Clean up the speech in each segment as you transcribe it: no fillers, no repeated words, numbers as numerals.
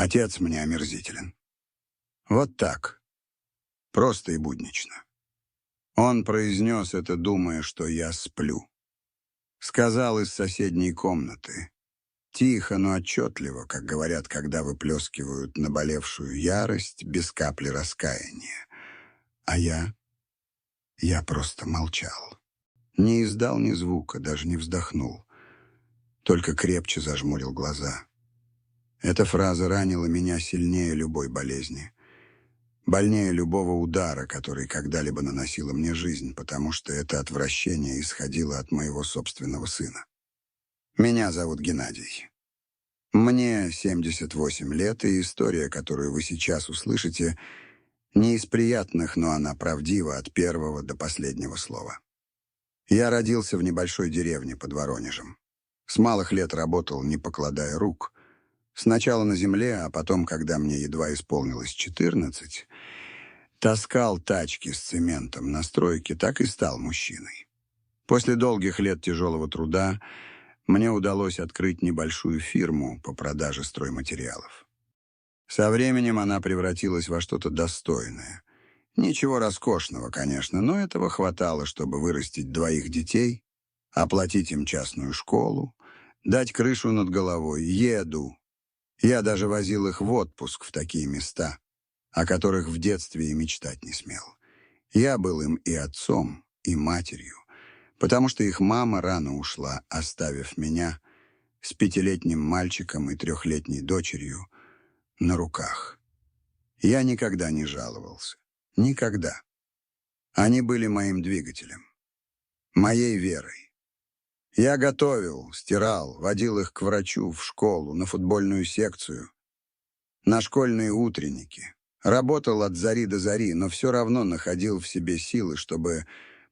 Отец мне омерзителен. Вот так, просто и буднично. Он произнес это, думая, что я сплю. Сказал из соседней комнаты. Тихо, но отчетливо, как говорят, когда выплескивают наболевшую ярость без капли раскаяния. А я просто молчал. Не издал ни звука, даже не вздохнул. Только крепче зажмурил глаза. Эта фраза ранила меня сильнее любой болезни. Больнее любого удара, который когда-либо наносила мне жизнь, потому что это отвращение исходило от моего собственного сына. Меня зовут Геннадий. Мне 78 лет, и история, которую вы сейчас услышите, не из приятных, но она правдива от первого до последнего слова. Я родился в небольшой деревне под Воронежем. С малых лет работал, не покладая рук. Сначала на земле, а потом, когда мне едва исполнилось 14, таскал тачки с цементом на стройке, так и стал мужчиной. После долгих лет тяжелого труда мне удалось открыть небольшую фирму по продаже стройматериалов. Со временем она превратилась во что-то достойное. Ничего роскошного, конечно, но этого хватало, чтобы вырастить 2 детей, оплатить им частную школу, дать крышу над головой, еду. Я даже возил их в отпуск в такие места, о которых в детстве и мечтать не смел. Я был им и отцом, и матерью, потому что их мама рано ушла, оставив меня с 5-летним мальчиком и 3-летней дочерью на руках. Я никогда не жаловался. Никогда. Они были моим двигателем, моей верой. Я готовил, стирал, водил их к врачу, в школу, на футбольную секцию, на школьные утренники. Работал от зари до зари, но все равно находил в себе силы, чтобы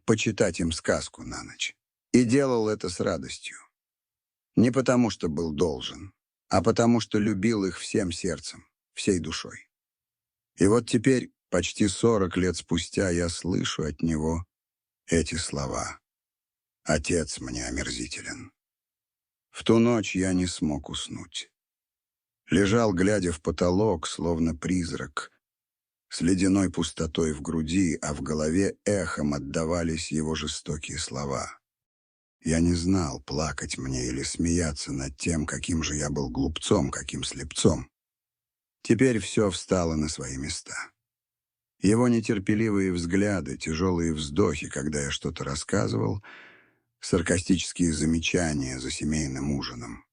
почитать им сказку на ночь. И делал это с радостью. Не потому, что был должен, а потому, что любил их всем сердцем, всей душой. И вот теперь, почти 40 лет спустя, я слышу от него эти слова. «Отец мне омерзителен». В ту ночь я не смог уснуть. Лежал, глядя в потолок, словно призрак, с ледяной пустотой в груди, а в голове эхом отдавались его жестокие слова. Я не знал, плакать мне или смеяться над тем, каким же я был глупцом, каким слепцом. Теперь все встало на свои места. Его нетерпеливые взгляды, тяжелые вздохи, когда я что-то рассказывал, саркастические замечания за семейным ужином.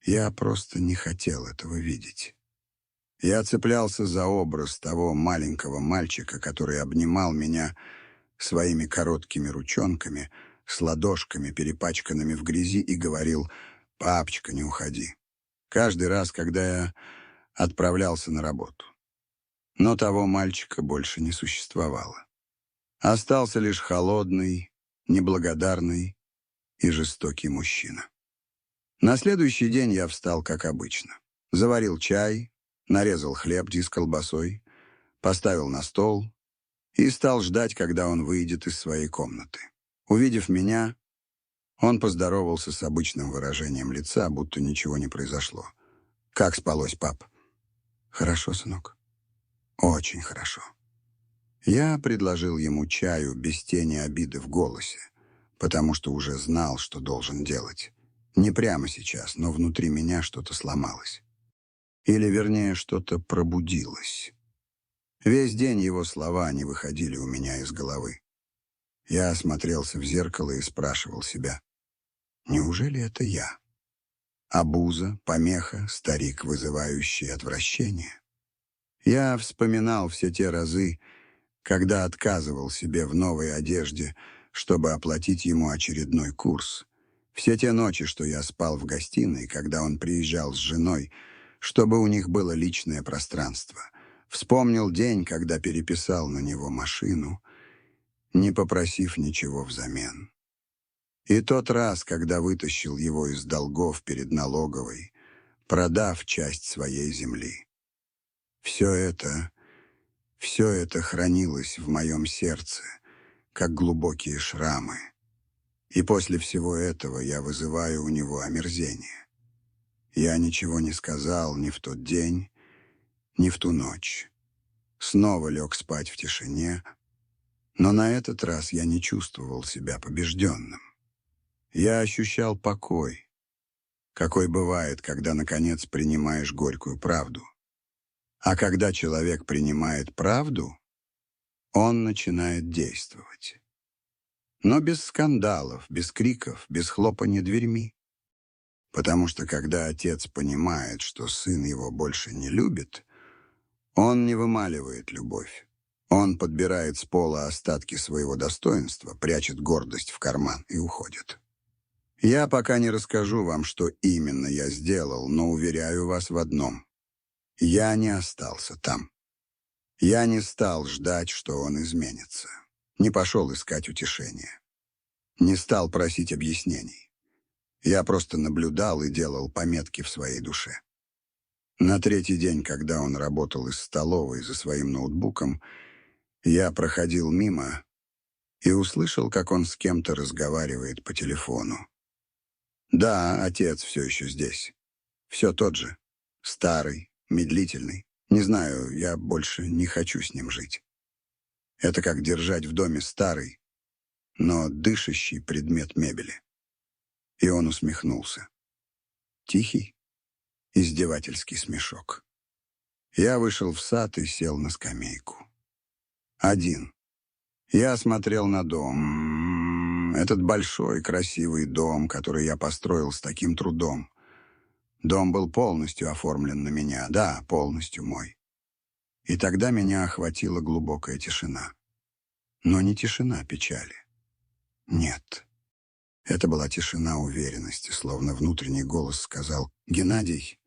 Я просто не хотел этого видеть. Я цеплялся за образ того маленького мальчика, который обнимал меня своими короткими ручонками, с ладошками, перепачканными в грязи, и говорил: «Папочка, не уходи». Каждый раз, когда я отправлялся на работу. Но того мальчика больше не существовало. Остался лишь холодный, неблагодарный и жестокий мужчина. На следующий день я встал, как обычно. Заварил чай, нарезал хлеб с колбасой, поставил на стол и стал ждать, когда он выйдет из своей комнаты. Увидев меня, он поздоровался с обычным выражением лица, будто ничего не произошло. «Как спалось, пап?» «Хорошо, сынок. Очень хорошо». Я предложил ему чаю без тени обиды в голосе, потому что уже знал, что должен делать. Не прямо сейчас, но внутри меня что-то сломалось. Или, вернее, что-то пробудилось. Весь день его слова не выходили у меня из головы. Я осмотрелся в зеркало и спрашивал себя: неужели это я? Обуза, помеха, старик, вызывающий отвращение. Я вспоминал все те разы, когда отказывал себе в новой одежде, чтобы оплатить ему очередной курс. Все те ночи, что я спал в гостиной, когда он приезжал с женой, чтобы у них было личное пространство. Вспомнил день, когда переписал на него машину, не попросив ничего взамен. И тот раз, когда вытащил его из долгов перед налоговой, продав часть своей земли. Все это хранилось в моем сердце, как глубокие шрамы. И после всего этого я вызываю у него омерзение. Я ничего не сказал ни в тот день, не в ту ночь. Снова лег спать в тишине, но на этот раз я не чувствовал себя побежденным. Я ощущал покой, какой бывает, когда, наконец, принимаешь горькую правду. А когда человек принимает правду, он начинает действовать. Но без скандалов, без криков, без хлопанья дверьми. Потому что когда отец понимает, что сын его больше не любит, он не вымаливает любовь. Он подбирает с пола остатки своего достоинства, прячет гордость в карман и уходит. Я пока не расскажу вам, что именно я сделал, но уверяю вас в одном. Я не остался там. Я не стал ждать, что он изменится. Не пошел искать утешения. Не стал просить объяснений. Я просто наблюдал и делал пометки в своей душе. На третий день, когда он работал из столовой за своим ноутбуком, я проходил мимо и услышал, как он с кем-то разговаривает по телефону. Да, отец все еще здесь. Все тот же. Старый, медлительный. Не знаю, я больше не хочу с ним жить. Это как держать в доме старый, но дышащий предмет мебели. И он усмехнулся. Тихий, издевательский смешок. Я вышел в сад и сел на скамейку. Один. Я смотрел на дом. Этот большой, красивый дом, который я построил с таким трудом. Дом был полностью оформлен на меня, да, полностью мой. И тогда меня охватила глубокая тишина. Но не тишина печали. Нет. Это была тишина уверенности, словно внутренний голос сказал: «Геннадий,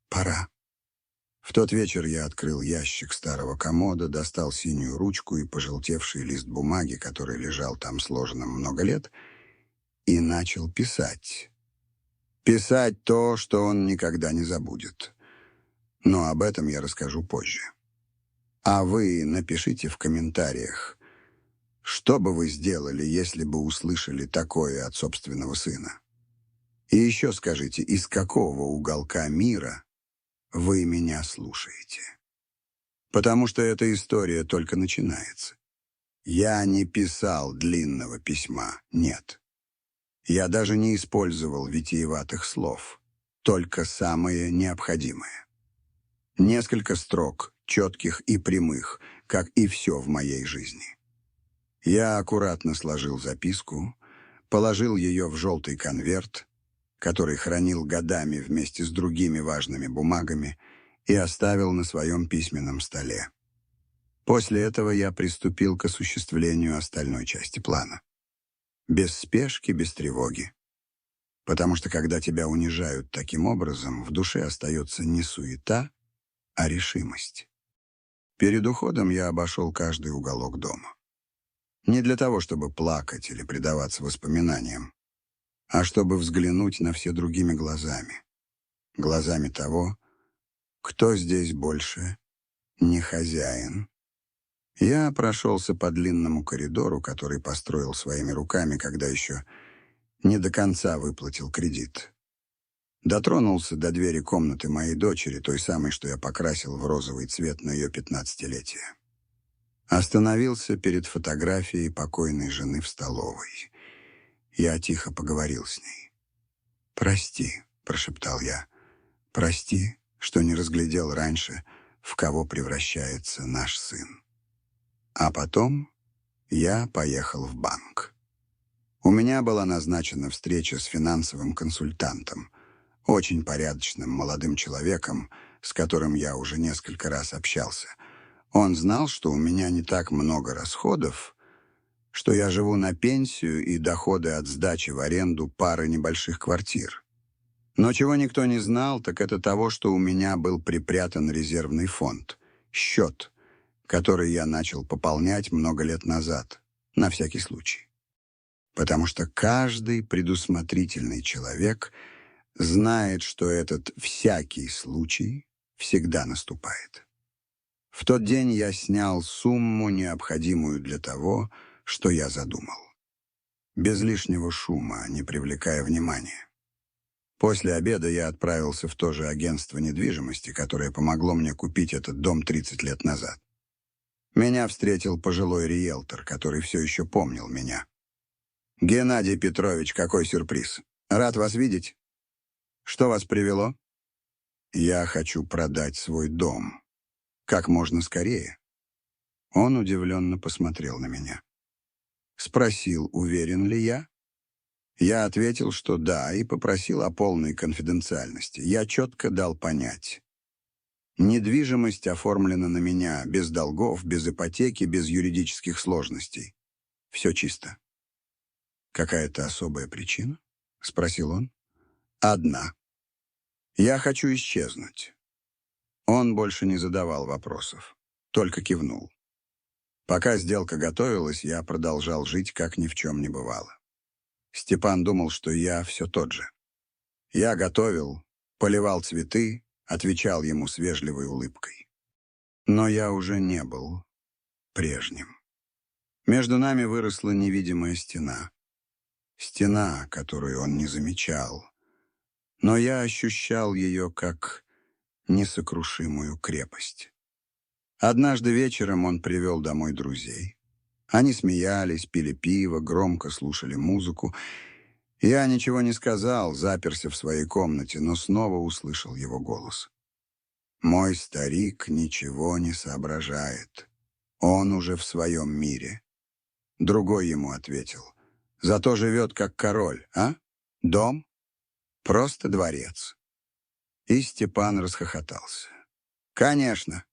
пора». В тот вечер я открыл ящик старого комода, достал синюю ручку и пожелтевший лист бумаги, который лежал там сложенным много лет, и начал писать. Писать то, что он никогда не забудет. Но об этом я расскажу позже. А вы напишите в комментариях, что бы вы сделали, если бы услышали такое от собственного сына. И еще скажите, из какого уголка мира вы меня слушаете. Потому что эта история только начинается. Я не писал длинного письма, нет. Я даже не использовал витиеватых слов, только самое необходимое. Несколько строк, четких и прямых, как и все в моей жизни. Я аккуратно сложил записку, положил ее в желтый конверт, который хранил годами вместе с другими важными бумагами, и оставил на своем письменном столе. После этого я приступил к осуществлению остальной части плана. Без спешки, без тревоги. Потому что когда тебя унижают таким образом, в душе остается не суета, а решимость. Перед уходом я обошел каждый уголок дома. Не для того, чтобы плакать или предаваться воспоминаниям, а чтобы взглянуть на все другими глазами. Глазами того, кто здесь больше не хозяин. Я прошелся по длинному коридору, который построил своими руками, когда еще не до конца выплатил кредит. Дотронулся до двери комнаты моей дочери, той самой, что я покрасил в розовый цвет на ее 15-летие. Остановился перед фотографией покойной жены в столовой. Я тихо поговорил с ней. «Прости», — прошептал я, — «прости, что не разглядел раньше, в кого превращается наш сын». А потом я поехал в банк. У меня была назначена встреча с финансовым консультантом, очень порядочным молодым человеком, с которым я уже несколько раз общался. Он знал, что у меня не так много расходов, что я живу на пенсию и доходы от сдачи в аренду пары небольших квартир. Но чего никто не знал, так это того, что у меня был припрятан резервный фонд, счет, который я начал пополнять много лет назад, на всякий случай. Потому что каждый предусмотрительный человек знает, что этот всякий случай всегда наступает. В тот день я снял сумму, необходимую для того, что я задумал. Без лишнего шума, не привлекая внимания. После обеда я отправился в то же агентство недвижимости, которое помогло мне купить этот дом 30 лет назад. Меня встретил пожилой риэлтор, который все еще помнил меня. «Геннадий Петрович, какой сюрприз! Рад вас видеть. Что вас привело?» «Я хочу продать свой дом. Как можно скорее». Он удивленно посмотрел на меня. Спросил, уверен ли я. Я ответил, что да, и попросил о полной конфиденциальности. Я четко дал понять. Недвижимость оформлена на меня, без долгов, без ипотеки, без юридических сложностей. Все чисто. «Какая-то особая причина?» — спросил он. «Одна. Я хочу исчезнуть». Он больше не задавал вопросов, только кивнул. Пока сделка готовилась, я продолжал жить, как ни в чем не бывало. Степан думал, что я все тот же. Я готовил, поливал цветы, отвечал ему с вежливой улыбкой. Но я уже не был прежним. Между нами выросла невидимая стена. Стена, которую он не замечал. Но я ощущал ее как несокрушимую крепость. Однажды вечером он привел домой друзей. Они смеялись, пили пиво, громко слушали музыку. Я ничего не сказал, заперся в своей комнате, но снова услышал его голос. «Мой старик ничего не соображает. Он уже в своем мире». Другой ему ответил. «Зато живет как король, а? Дом? Просто дворец». И Степан расхохотался. «Конечно.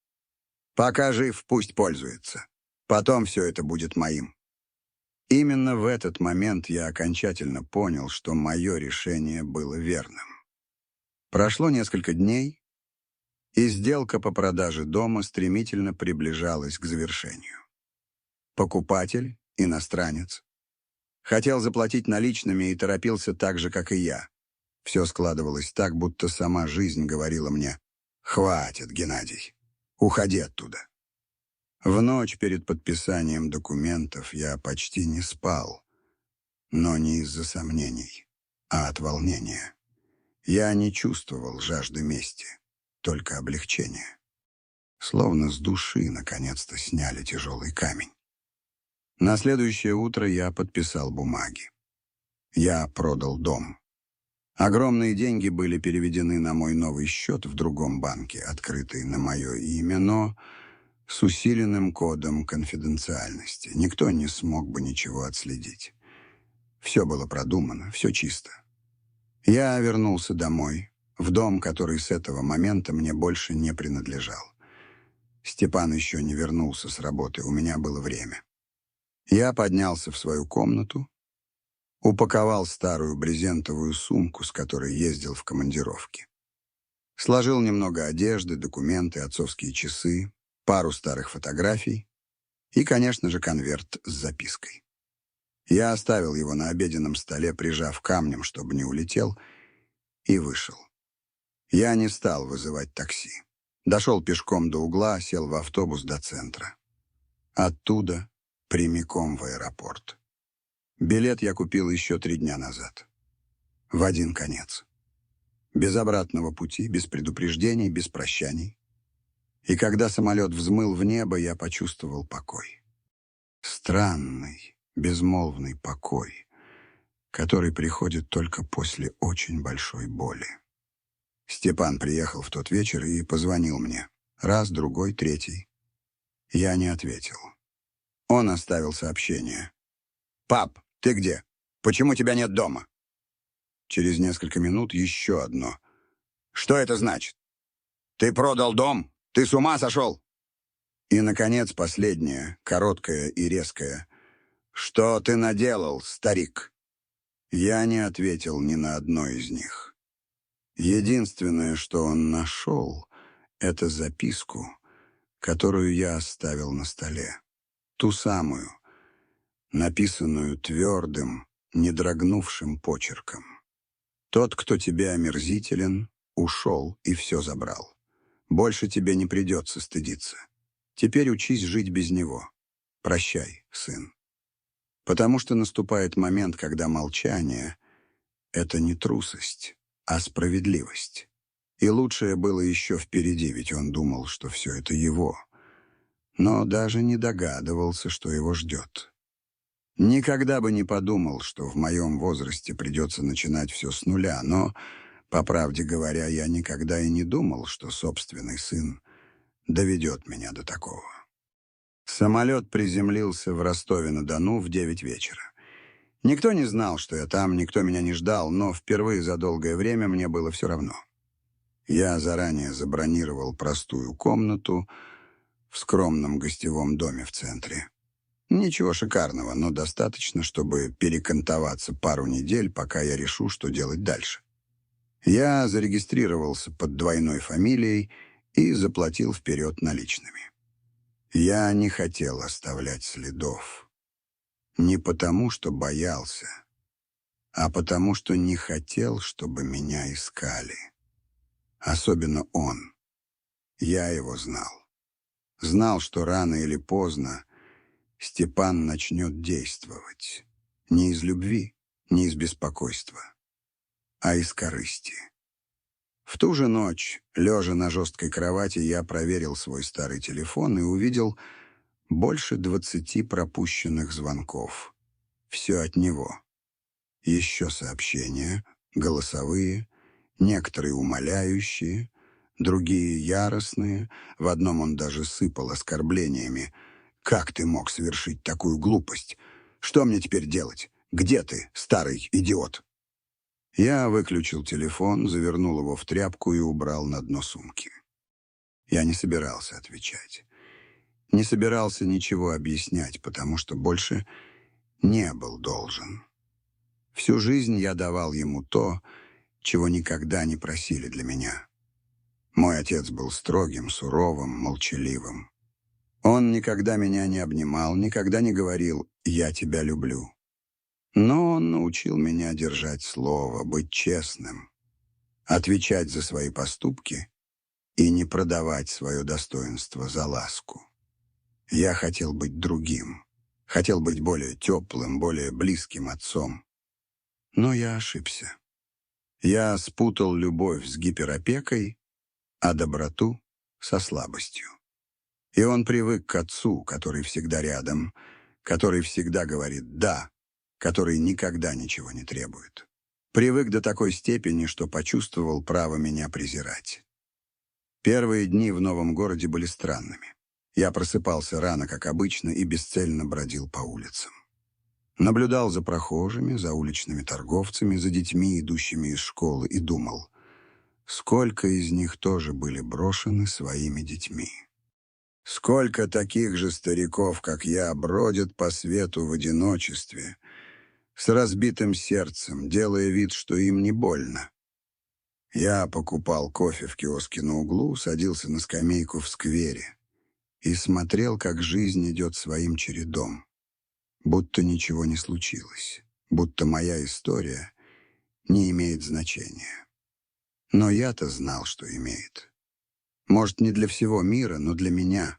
Пока жив, пусть пользуется. Потом все это будет моим». Именно в этот момент я окончательно понял, что мое решение было верным. Прошло несколько дней, и сделка по продаже дома стремительно приближалась к завершению. Покупатель, иностранец, хотел заплатить наличными и торопился так же, как и я. Все складывалось так, будто сама жизнь говорила мне: «Хватит, Геннадий, уходи оттуда». В ночь перед подписанием документов я почти не спал, но не из-за сомнений, а от волнения. Я не чувствовал жажды мести, только облегчение. Словно с души наконец-то сняли тяжелый камень. На следующее утро я подписал бумаги. Я продал дом. Огромные деньги были переведены на мой новый счет в другом банке, открытый на мое имя, но с усиленным кодом конфиденциальности. Никто не смог бы ничего отследить. Все было продумано, все чисто. Я вернулся домой, в дом, который с этого момента мне больше не принадлежал. Степан еще не вернулся с работы, у меня было время. Я поднялся в свою комнату, упаковал старую брезентовую сумку, с которой ездил в командировки. Сложил немного одежды, документы, отцовские часы, пару старых фотографий и, конечно же, конверт с запиской. Я оставил его на обеденном столе, прижав камнем, чтобы не улетел, и вышел. Я не стал вызывать такси. Дошел пешком до угла, сел в автобус до центра. Оттуда прямиком в аэропорт. Билет я купил еще 3 дня назад. В один конец. Без обратного пути, без предупреждений, без прощаний. И когда самолет взмыл в небо, я почувствовал покой. Странный, безмолвный покой, который приходит только после очень большой боли. Степан приехал в тот вечер и позвонил мне. Раз, другой, третий. Я не ответил. Он оставил сообщение. «Пап, ты где? Почему тебя нет дома?» Через несколько минут еще одно. «Что это значит? Ты продал дом? Ты с ума сошел?» И, наконец, последнее, короткое и резкое. «Что ты наделал, старик?» Я не ответил ни на одно из них. Единственное, что он нашел, это записку, которую я оставил на столе. Ту самую, написанную твердым, не дрогнувшим почерком. «Тот, кто тебе омерзителен, ушел и все забрал. Больше тебе не придется стыдиться. Теперь учись жить без него. Прощай, сын». Потому что наступает момент, когда молчание — это не трусость, а справедливость. И лучшее было еще впереди, ведь он думал, что все это его. Но даже не догадывался, что его ждет. Никогда бы не подумал, что в моем возрасте придется начинать все с нуля, но, по правде говоря, я никогда и не думал, что собственный сын доведет меня до такого. Самолет приземлился в Ростове-на-Дону в 9 вечера. Никто не знал, что я там, никто меня не ждал, но впервые за долгое время мне было все равно. Я заранее забронировал простую комнату в скромном гостевом доме в центре. Ничего шикарного, но достаточно, чтобы перекантоваться пару недель, пока я решу, что делать дальше. Я зарегистрировался под двойной фамилией и заплатил вперед наличными. Я не хотел оставлять следов. Не потому, что боялся, а потому, что не хотел, чтобы меня искали. Особенно он. Я его знал. Знал, что рано или поздно Степан начнет действовать. Не из любви, не из беспокойства, а из корысти. В ту же ночь, лежа на жесткой кровати, я проверил свой старый телефон и увидел больше 20 пропущенных звонков. Все от него. Еще сообщения, голосовые, некоторые умоляющие, другие яростные. В одном он даже сыпал оскорблениями. «Как ты мог совершить такую глупость? Что мне теперь делать? Где ты, старый идиот?» Я выключил телефон, завернул его в тряпку и убрал на дно сумки. Я не собирался отвечать. Не собирался ничего объяснять, потому что больше не был должен. Всю жизнь я давал ему то, чего никогда не просили для меня. Мой отец был строгим, суровым, молчаливым. Он никогда меня не обнимал, никогда не говорил «я тебя люблю». Но он научил меня держать слово, быть честным, отвечать за свои поступки и не продавать свое достоинство за ласку. Я хотел быть другим, хотел быть более теплым, более близким отцом. Но я ошибся. Я спутал любовь с гиперопекой, а доброту со слабостью. И он привык к отцу, который всегда рядом, который всегда говорит «да», который никогда ничего не требует. Привык до такой степени, что почувствовал право меня презирать. Первые дни в новом городе были странными. Я просыпался рано, как обычно, и бесцельно бродил по улицам. Наблюдал за прохожими, за уличными торговцами, за детьми, идущими из школы, и думал, сколько из них тоже были брошены своими детьми. Сколько таких же стариков, как я, бродят по свету в одиночестве, с разбитым сердцем, делая вид, что им не больно. Я покупал кофе в киоске на углу, садился на скамейку в сквере и смотрел, как жизнь идет своим чередом, будто ничего не случилось, будто моя история не имеет значения. Но я-то знал, что имеет. Может, не для всего мира, но для меня.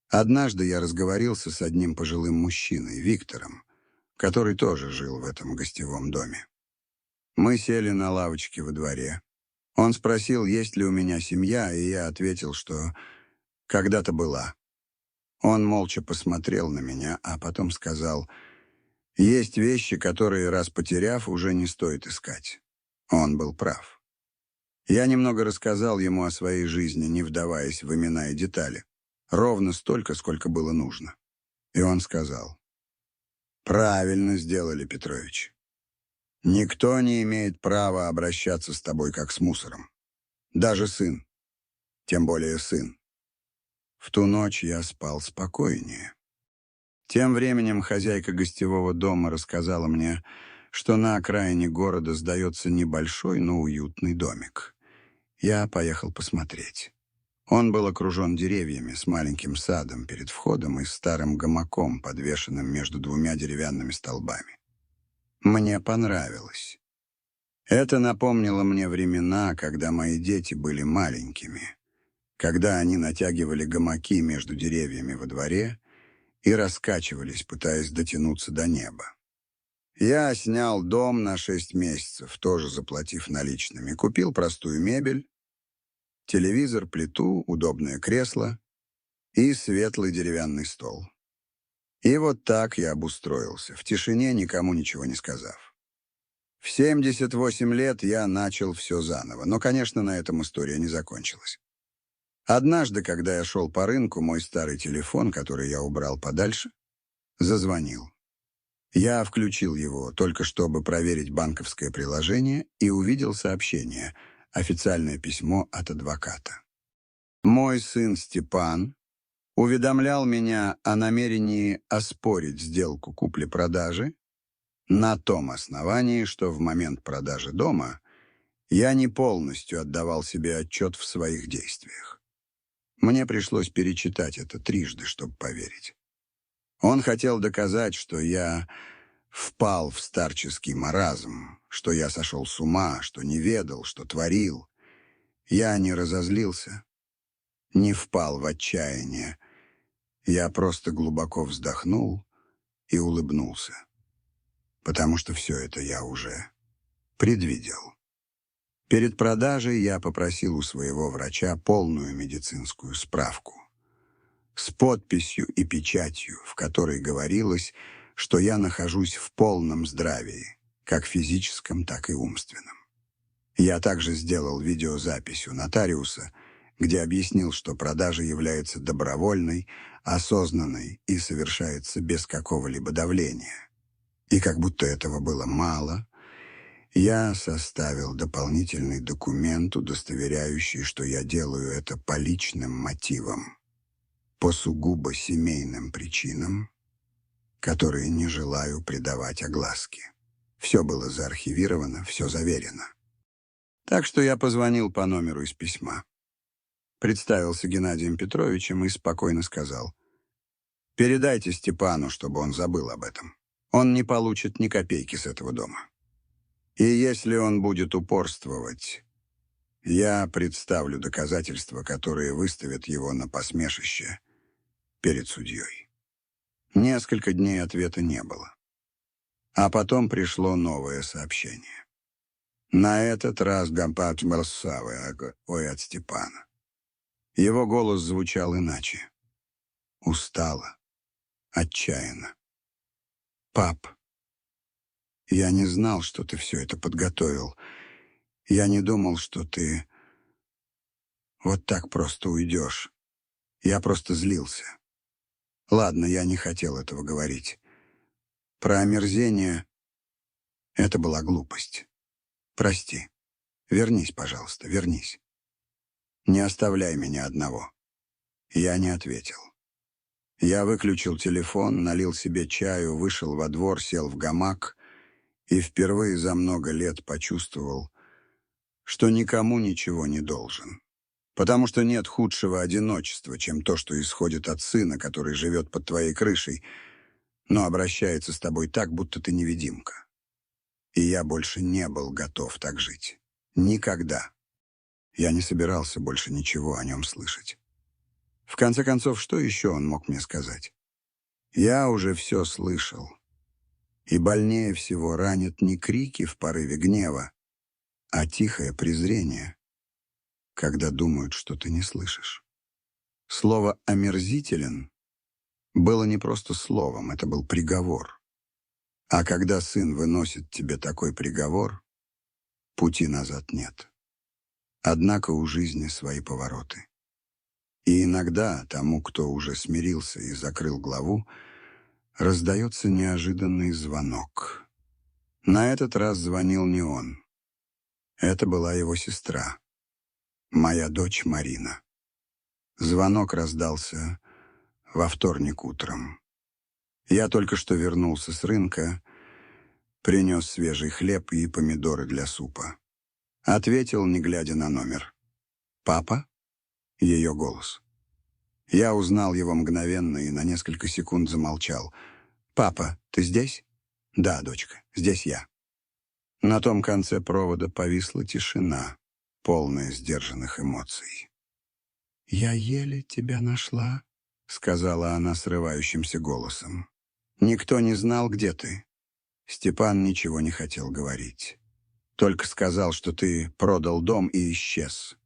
Однажды я разговорился с одним пожилым мужчиной, Виктором, который тоже жил в этом гостевом доме. Мы сели на лавочке во дворе. Он спросил, есть ли у меня семья, и я ответил, что когда-то была. Он молча посмотрел на меня, а потом сказал, есть вещи, которые, раз потеряв, уже не стоит искать. Он был прав. Я немного рассказал ему о своей жизни, не вдаваясь в имена и детали. Ровно столько, сколько было нужно. И он сказал, «Правильно сделали, Петрович. Никто не имеет права обращаться с тобой как с мусором. Даже сын. Тем более сын». В ту ночь я спал спокойнее. Тем временем хозяйка гостевого дома рассказала мне, что на окраине города сдается небольшой, но уютный домик. Я поехал посмотреть. Он был окружен деревьями с маленьким садом перед входом и старым гамаком, подвешенным между двумя деревянными столбами. Мне понравилось. Это напомнило мне времена, когда мои дети были маленькими, когда они натягивали гамаки между деревьями во дворе и раскачивались, пытаясь дотянуться до неба. Я снял дом на 6 месяцев, тоже заплатив наличными. Купил простую мебель, телевизор, плиту, удобное кресло и светлый деревянный стол. И вот так я обустроился, в тишине, никому ничего не сказав. В 78 лет я начал все заново, но, конечно, на этом история не закончилась. Однажды, когда я шел по рынку, мой старый телефон, который я убрал подальше, зазвонил. Я включил его, только чтобы проверить банковское приложение, и увидел сообщение, официальное письмо от адвоката. Мой сын Степан уведомлял меня о намерении оспорить сделку купли-продажи на том основании, что в момент продажи дома я не полностью отдавал себе отчет в своих действиях. Мне пришлось перечитать это трижды, чтобы поверить. Он хотел доказать, что я впал в старческий маразм, что я сошел с ума, что не ведал, что творил. Я не разозлился, не впал в отчаяние. Я просто глубоко вздохнул и улыбнулся, потому что все это я уже предвидел. Перед продажей я попросил у своего врача полную медицинскую справку с подписью и печатью, в которой говорилось, что я нахожусь в полном здравии, как физическом, так и умственном. Я также сделал видеозапись у нотариуса, где объяснил, что продажа является добровольной, осознанной и совершается без какого-либо давления. И как будто этого было мало, я составил дополнительный документ, удостоверяющий, что я делаю это по личным мотивам, по сугубо семейным причинам, которые не желаю придавать огласке. Все было заархивировано, все заверено. Так что я позвонил по номеру из письма. Представился Геннадием Петровичем и спокойно сказал: «Передайте Степану, чтобы он забыл об этом. Он не получит ни копейки с этого дома. И если он будет упорствовать, я представлю доказательства, которые выставят его на посмешище перед судьей». Несколько дней ответа не было. А потом пришло новое сообщение. На этот раз Гампат Марсавы, от Степана. Его голос звучал иначе. Устало, отчаянно. «Пап, я не знал, что ты все это подготовил. Я не думал, что ты вот так просто уйдешь. Я просто злился. Ладно, я не хотел этого говорить. Про омерзение — это была глупость. Прости. Вернись, пожалуйста, вернись. Не оставляй меня одного». Я не ответил. Я выключил телефон, налил себе чаю, вышел во двор, сел в гамак и впервые за много лет почувствовал, что никому ничего не должен. Потому что нет худшего одиночества, чем то, что исходит от сына, который живет под твоей крышей, но обращается с тобой так, будто ты невидимка. И я больше не был готов так жить. Никогда. Я не собирался больше ничего о нем слышать. В конце концов, что еще он мог мне сказать? Я уже все слышал. И больнее всего ранят не крики в порыве гнева, а тихое презрение, когда думают, что ты не слышишь. Слово «омерзителен» было не просто словом, это был приговор. А когда сын выносит тебе такой приговор, пути назад нет. Однако у жизни свои повороты. И иногда тому, кто уже смирился и закрыл главу, раздается неожиданный звонок. На этот раз звонил не он. Это была его сестра, моя дочь Марина. Звонок раздался во вторник утром. Я только что вернулся с рынка, принес свежий хлеб и помидоры для супа. Ответил, не глядя на номер. «Папа?» Ее голос. Я узнал его мгновенно и на несколько секунд замолчал. «Папа, ты здесь?» «Да, дочка, здесь я». На том конце провода повисла тишина, полная сдержанных эмоций. «Я еле тебя нашла», — сказала она срывающимся голосом. «Никто не знал, где ты. Степан ничего не хотел говорить. Только сказал, что ты продал дом и исчез.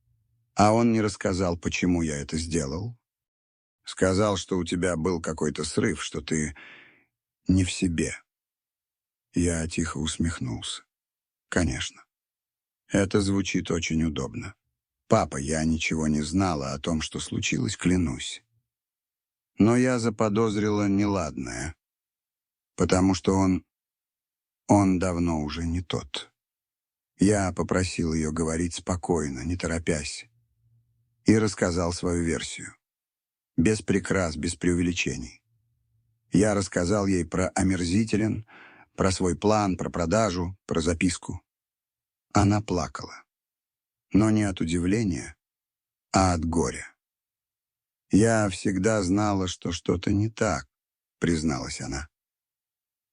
А он не рассказал, почему я это сделал. Сказал, что у тебя был какой-то срыв, что ты не в себе. Я тихо усмехнулся. Конечно. Это звучит очень удобно. Папа, я ничего не знала о том, что случилось, клянусь. Но я заподозрила неладное, потому что он давно уже не тот. Я попросил ее говорить спокойно, не торопясь, и рассказал свою версию. Без прикрас, без преувеличений. Я рассказал ей про омерзителен, про свой план, про продажу, про записку. Она плакала. Но не от удивления, а от горя. «Я всегда знала, что что-то не так», — призналась она.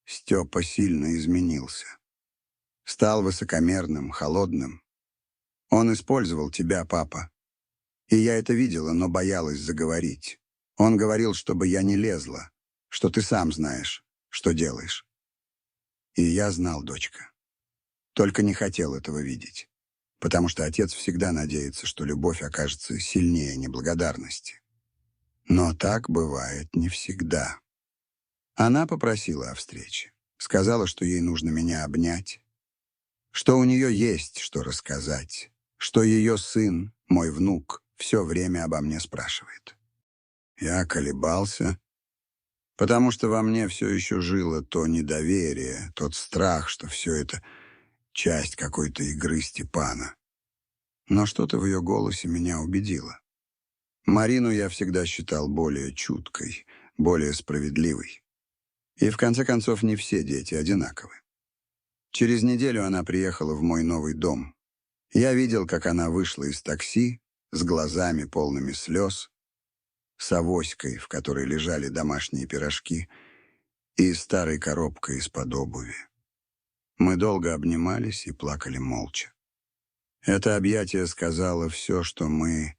Степа сильно изменился. Стал высокомерным, холодным. Он использовал тебя, папа. И я это видела, но боялась заговорить. Он говорил, чтобы я не лезла, что ты сам знаешь, что делаешь. И я знал, дочка. Только не хотел этого видеть. Потому что отец всегда надеется, что любовь окажется сильнее неблагодарности. Но так бывает не всегда. Она попросила о встрече. Сказала, что ей нужно меня обнять, что у нее есть что рассказать, что ее сын, мой внук, все время обо мне спрашивает. Я колебался, потому что во мне все еще жило то недоверие, тот страх, что все это часть какой-то игры Степана. Но что-то в ее голосе меня убедило. Марину я всегда считал более чуткой, более справедливой. И в конце концов не все дети одинаковы. Через неделю она приехала в мой новый дом. Я видел, как она вышла из такси с глазами полными слез, с авоськой, в которой лежали домашние пирожки, и старой коробкой из-под обуви. Мы долго обнимались и плакали молча. Это объятие сказало все, что мы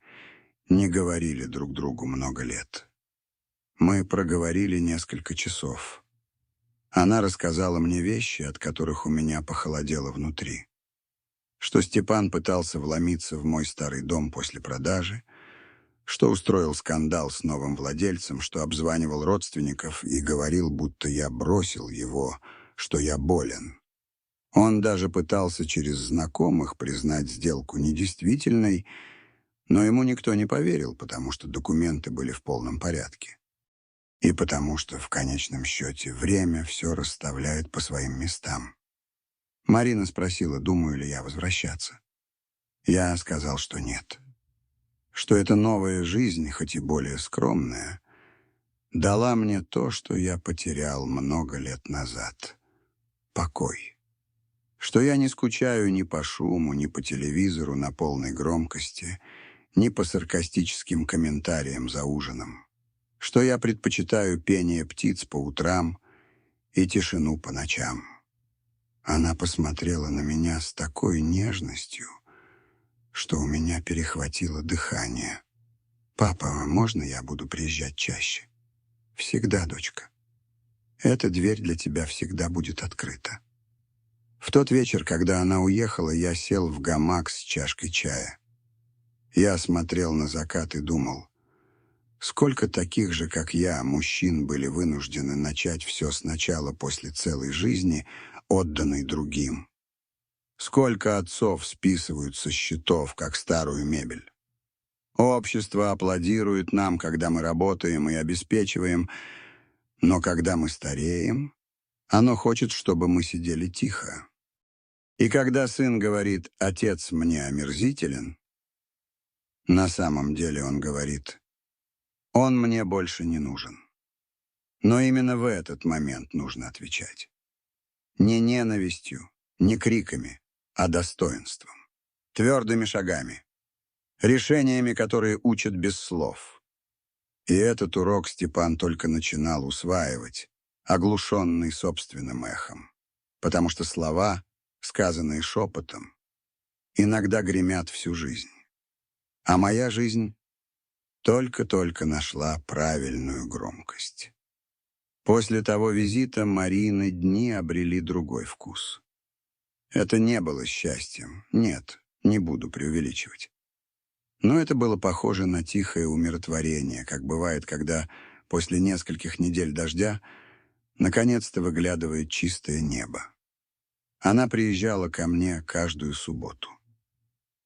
не говорили друг другу много лет. Мы проговорили несколько часов. Она рассказала мне вещи, от которых у меня похолодело внутри. Что Степан пытался вломиться в мой старый дом после продажи, что устроил скандал с новым владельцем, что обзванивал родственников и говорил, будто я бросил его, что я болен. Он даже пытался через знакомых признать сделку недействительной, но ему никто не поверил, потому что документы были в полном порядке. И потому что, в конечном счете, время все расставляет по своим местам. Марина спросила, думаю ли я возвращаться. Я сказал, что нет. Что эта новая жизнь, хоть и более скромная, дала мне то, что я потерял много лет назад. Покой. Что я не скучаю ни по шуму, ни по телевизору на полной громкости, ни по саркастическим комментариям за ужином. Что я предпочитаю пение птиц по утрам и тишину по ночам. Она посмотрела на меня с такой нежностью, что у меня перехватило дыхание. «Папа, можно я буду приезжать чаще?» «Всегда, дочка. Эта дверь для тебя всегда будет открыта». В тот вечер, когда она уехала, я сел в гамак с чашкой чая. Я смотрел на закат и думал, сколько таких же, как я, мужчин были вынуждены начать все сначала после целой жизни, отданной другим. Сколько отцов списывают со счетов, как старую мебель. Общество аплодирует нам, когда мы работаем и обеспечиваем, но когда мы стареем, оно хочет, чтобы мы сидели тихо. И когда сын говорит «отец мне омерзителен», на самом деле он говорит «он мне больше не нужен». Но именно в этот момент нужно отвечать. Не ненавистью, не криками, а достоинством. Твердыми шагами. Решениями, которые учат без слов. И этот урок Степан только начинал усваивать, оглушенный собственным эхом. Потому что слова, сказанные шепотом, иногда гремят всю жизнь. А моя жизнь только-только нашла правильную громкость. После того визита Марины дни обрели другой вкус. Это не было счастьем. Нет, не буду преувеличивать. Но это было похоже на тихое умиротворение, как бывает, когда после нескольких недель дождя наконец-то выглядывает чистое небо. Она приезжала ко мне каждую субботу.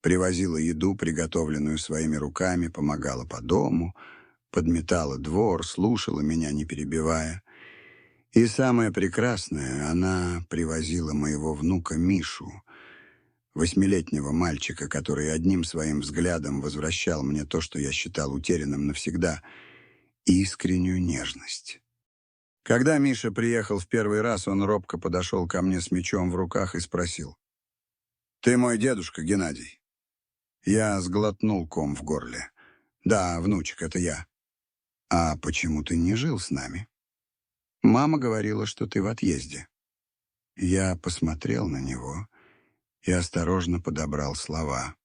Привозила еду, приготовленную своими руками, помогала по дому, подметала двор, слушала меня, не перебивая. И самое прекрасное, она привозила моего внука Мишу, 8-летнего мальчика, который одним своим взглядом возвращал мне то, что я считал утерянным навсегда, искреннюю нежность. Когда Миша приехал в первый раз, он робко подошел ко мне с мечом в руках и спросил: «Ты мой дедушка, Геннадий?» Я сглотнул ком в горле. «Да, внучек, это я». «А почему ты не жил с нами?» «Мама говорила, что ты в отъезде». Я посмотрел на него и осторожно подобрал слова.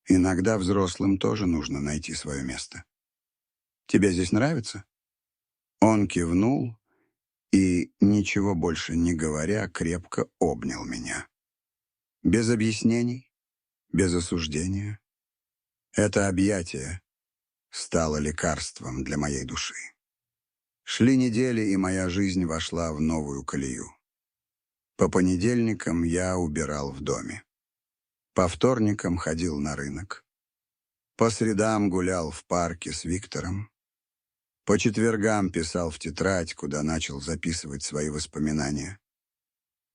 Иногда взрослым тоже нужно найти свое место. «Тебе здесь нравится?» Он кивнул и, ничего больше не говоря, крепко обнял меня. Без объяснений, без осуждения. Это объятие стало лекарством для моей души. Шли недели, и моя жизнь вошла в новую колею. По понедельникам я убирал в доме. По вторникам ходил на рынок. По средам гулял в парке с Виктором. По четвергам писал в тетрадь, куда начал записывать свои воспоминания.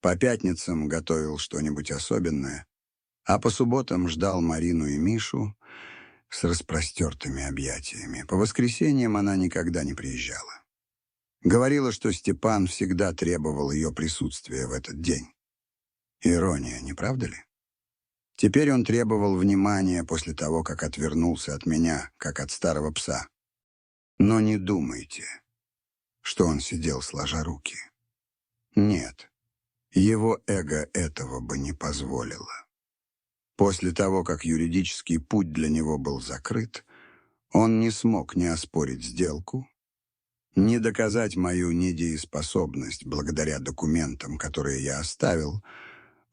По пятницам готовил что-нибудь особенное, а по субботам ждал Марину и Мишу с распростертыми объятиями. По воскресеньям она никогда не приезжала. Говорила, что Степан всегда требовал ее присутствия в этот день. Ирония, не правда ли? Теперь он требовал внимания после того, как отвернулся от меня, как от старого пса. Но не думайте, что он сидел сложа руки. Нет, его эго этого бы не позволило. После того, как юридический путь для него был закрыт, он не смог ни оспорить сделку, ни доказать мою недееспособность благодаря документам, которые я оставил.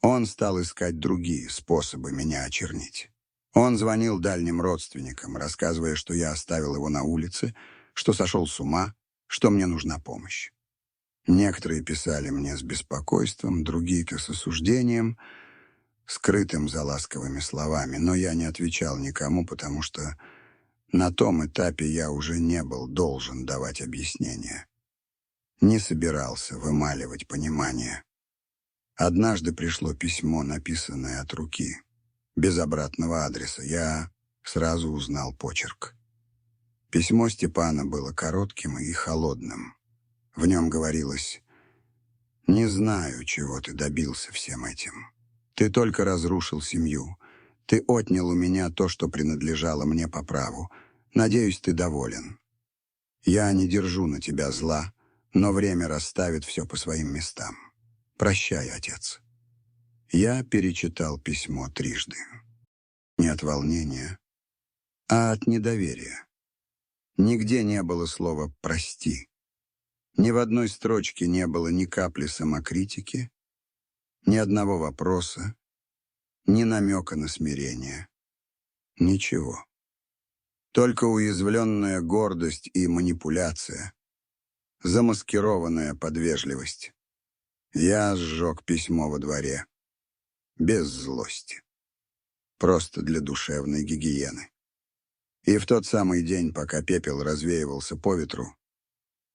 Он стал искать другие способы меня очернить. Он звонил дальним родственникам, рассказывая, что я оставил его на улице, что сошел с ума, что мне нужна помощь. Некоторые писали мне с беспокойством, другие-то с осуждением, скрытым за ласковыми словами, но я не отвечал никому, потому что на том этапе я уже не был должен давать объяснения. Не собирался вымаливать понимание. Однажды пришло письмо, написанное от руки, без обратного адреса. Я сразу узнал почерк. Письмо Степана было коротким и холодным. В нем говорилось: «Не знаю, чего ты добился всем этим. Ты только разрушил семью. Ты отнял у меня то, что принадлежало мне по праву. Надеюсь, ты доволен. Я не держу на тебя зла, но время расставит все по своим местам. Прощай, отец». Я перечитал письмо трижды. Не от волнения, а от недоверия. Нигде не было слова «прости». Ни в одной строчке не было ни капли самокритики, ни одного вопроса, ни намека на смирение. Ничего. Только уязвленная гордость и манипуляция, замаскированная под вежливость. Я сжег письмо во дворе. Без злости. Просто для душевной гигиены. И в тот самый день, пока пепел развеивался по ветру,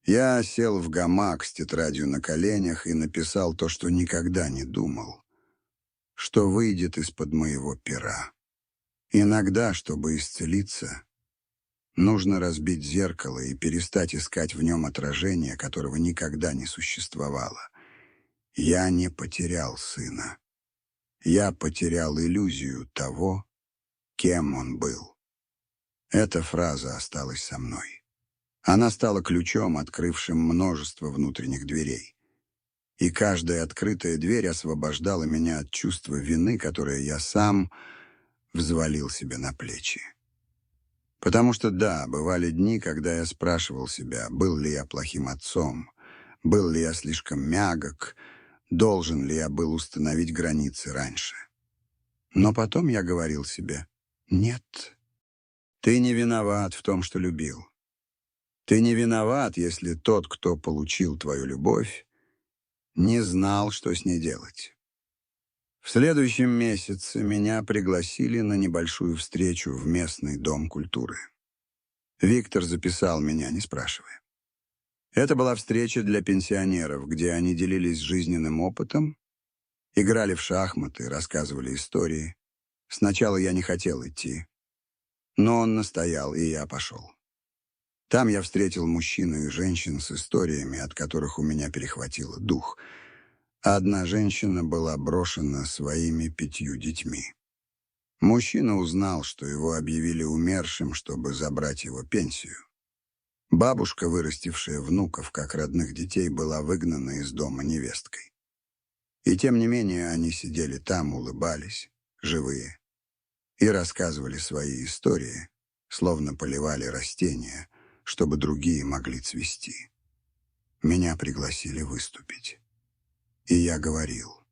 я сел в гамак с тетрадью на коленях и написал то, что никогда не думал, что выйдет из-под моего пера. Иногда, чтобы исцелиться, нужно разбить зеркало и перестать искать в нем отражение, которого никогда не существовало. Я не потерял сына. Я потерял иллюзию того, кем он был. Эта фраза осталась со мной. Она стала ключом, открывшим множество внутренних дверей. И каждая открытая дверь освобождала меня от чувства вины, которое я сам взвалил себе на плечи. Потому что, да, бывали дни, когда я спрашивал себя, был ли я плохим отцом, Был ли я слишком мягок? Должен ли я был установить границы раньше? Но потом я говорил себе: «Нет, ты не виноват в том, что любил. Ты не виноват, если тот, кто получил твою любовь, не знал, что с ней делать». В следующем месяце меня пригласили на небольшую встречу в местный дом культуры. Виктор записал меня, не спрашивая. Это была встреча для пенсионеров, где они делились жизненным опытом, играли в шахматы, рассказывали истории. Сначала я не хотел идти, но он настоял, и я пошел. Там я встретил мужчин и женщин с историями, от которых у меня перехватило дух. Одна женщина была брошена своими 5 детьми. Мужчина узнал, что его объявили умершим, чтобы забрать его пенсию. Бабушка, вырастившая внуков как родных детей, была выгнана из дома невесткой. И тем не менее они сидели там, улыбались, живые, и рассказывали свои истории, словно поливали растения, чтобы другие могли цвести. Меня пригласили выступить. И я говорил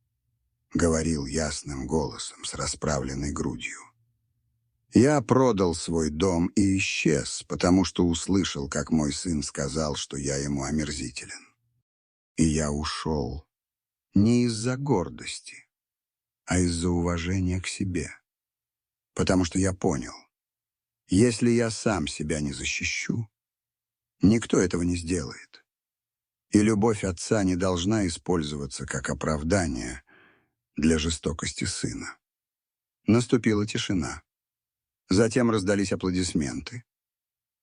ясным голосом с расправленной грудью. Я продал свой дом и исчез, потому что услышал, как мой сын сказал, что я ему омерзителен. И я ушел не из-за гордости, а из-за уважения к себе. Потому что я понял, если я сам себя не защищу, никто этого не сделает. И любовь отца не должна использоваться как оправдание для жестокости сына. Наступила тишина. Затем раздались аплодисменты.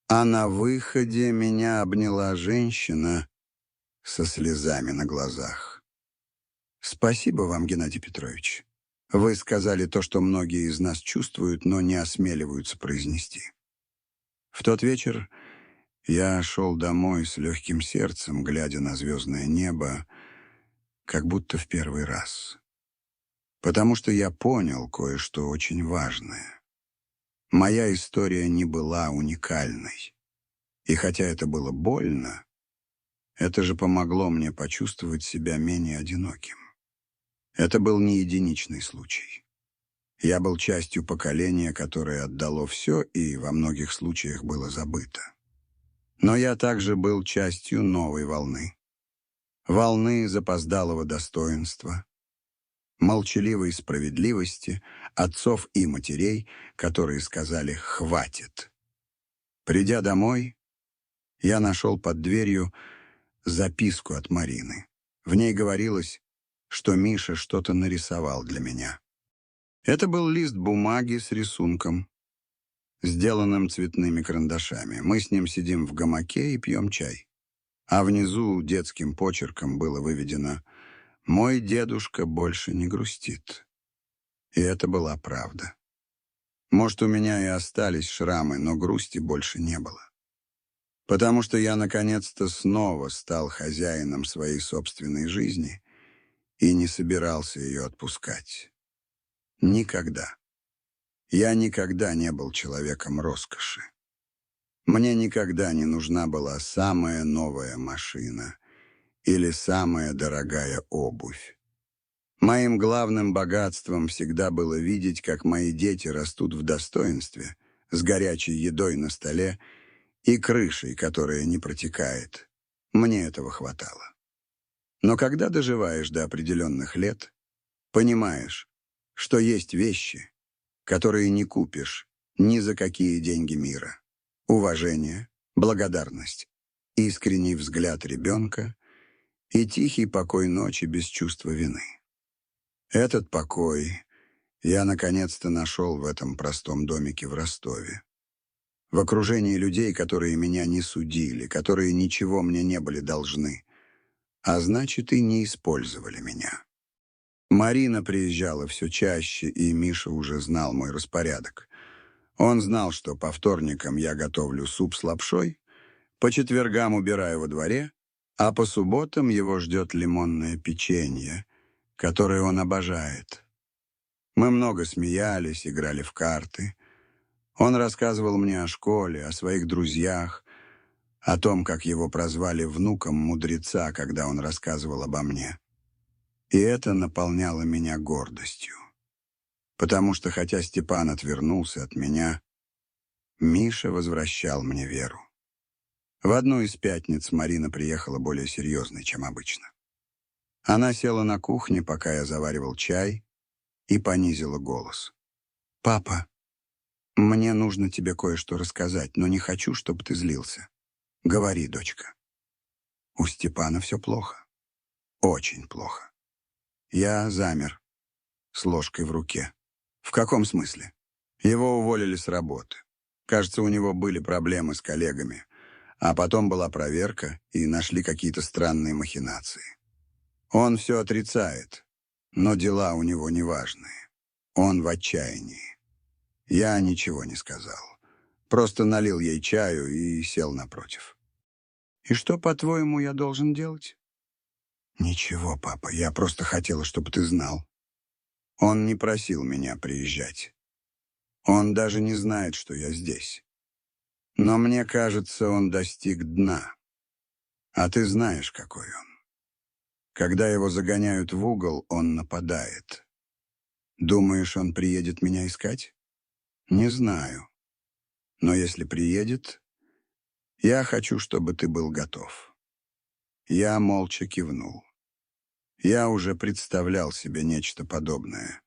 А на выходе меня обняла женщина со слезами на глазах. «Спасибо вам, Геннадий Петрович. Вы сказали то, что многие из нас чувствуют, но не осмеливаются произнести». В тот вечер я шел домой с легким сердцем, глядя на звездное небо, как будто в первый раз. Потому что я понял кое-что очень важное. Моя история не была уникальной. И хотя это было больно, это же помогло мне почувствовать себя менее одиноким. Это был не единичный случай. Я был частью поколения, которое отдало все и во многих случаях было забыто. Но я также был частью новой волны. Волны запоздалого достоинства, молчаливой справедливости, отцов и матерей, которые сказали «хватит». Придя домой, я нашел под дверью записку от Марины. В ней говорилось, что Миша что-то нарисовал для меня. Это был лист бумаги с рисунком, сделанным цветными карандашами. Мы с ним сидим в гамаке и пьем чай. А внизу детским почерком было выведено: «Мой дедушка больше не грустит». И это была правда. Может, у меня и остались шрамы, но грусти больше не было. Потому что я наконец-то снова стал хозяином своей собственной жизни и не собирался ее отпускать. Никогда. Я никогда не был человеком роскоши. Мне никогда не нужна была самая новая машина или самая дорогая обувь. Моим главным богатством всегда было видеть, как мои дети растут в достоинстве, с горячей едой на столе и крышей, которая не протекает. Мне этого хватало. Но когда доживаешь до определенных лет, понимаешь, что есть вещи, которые не купишь ни за какие деньги мира. Уважение, благодарность, искренний взгляд ребенка и тихий покой ночи без чувства вины. Этот покой я наконец-то нашел в этом простом домике в Ростове. В окружении людей, которые меня не судили, которые ничего мне не были должны, а значит и не использовали меня. Марина приезжала все чаще, и Миша уже знал мой распорядок. Он знал, что по вторникам я готовлю суп с лапшой, по четвергам убираю во дворе, а по субботам его ждет лимонное печенье, которое он обожает. Мы много смеялись, играли в карты. Он рассказывал мне о школе, о своих друзьях, о том, как его прозвали внуком мудреца, когда он рассказывал обо мне. И это наполняло меня гордостью. Потому что, хотя Степан отвернулся от меня, Миша возвращал мне веру. В одну из пятниц Марина приехала более серьезной, чем обычно. Она села на кухне, пока я заваривал чай, и понизила голос. «Папа, мне нужно тебе кое-что рассказать, но не хочу, чтобы ты злился. Говори, дочка». У Степана все плохо. Очень плохо. Я замер, с ложкой в руке. В каком смысле? Его уволили с работы. Кажется, у него были проблемы с коллегами. А потом была проверка, и нашли какие-то странные махинации. Он все отрицает, но дела у него неважные. Он в отчаянии. Я ничего не сказал. Просто налил ей чаю и сел напротив. «И что, по-твоему, я должен делать?» «Ничего, папа, я просто хотела, чтобы ты знал. Он не просил меня приезжать. Он даже не знает, что я здесь. Но мне кажется, он достиг дна. А ты знаешь, какой он. Когда его загоняют в угол, он нападает. Думаешь, он приедет меня искать? Не знаю. Но если приедет, я хочу, чтобы ты был готов». Я молча кивнул. Я уже представлял себе нечто подобное.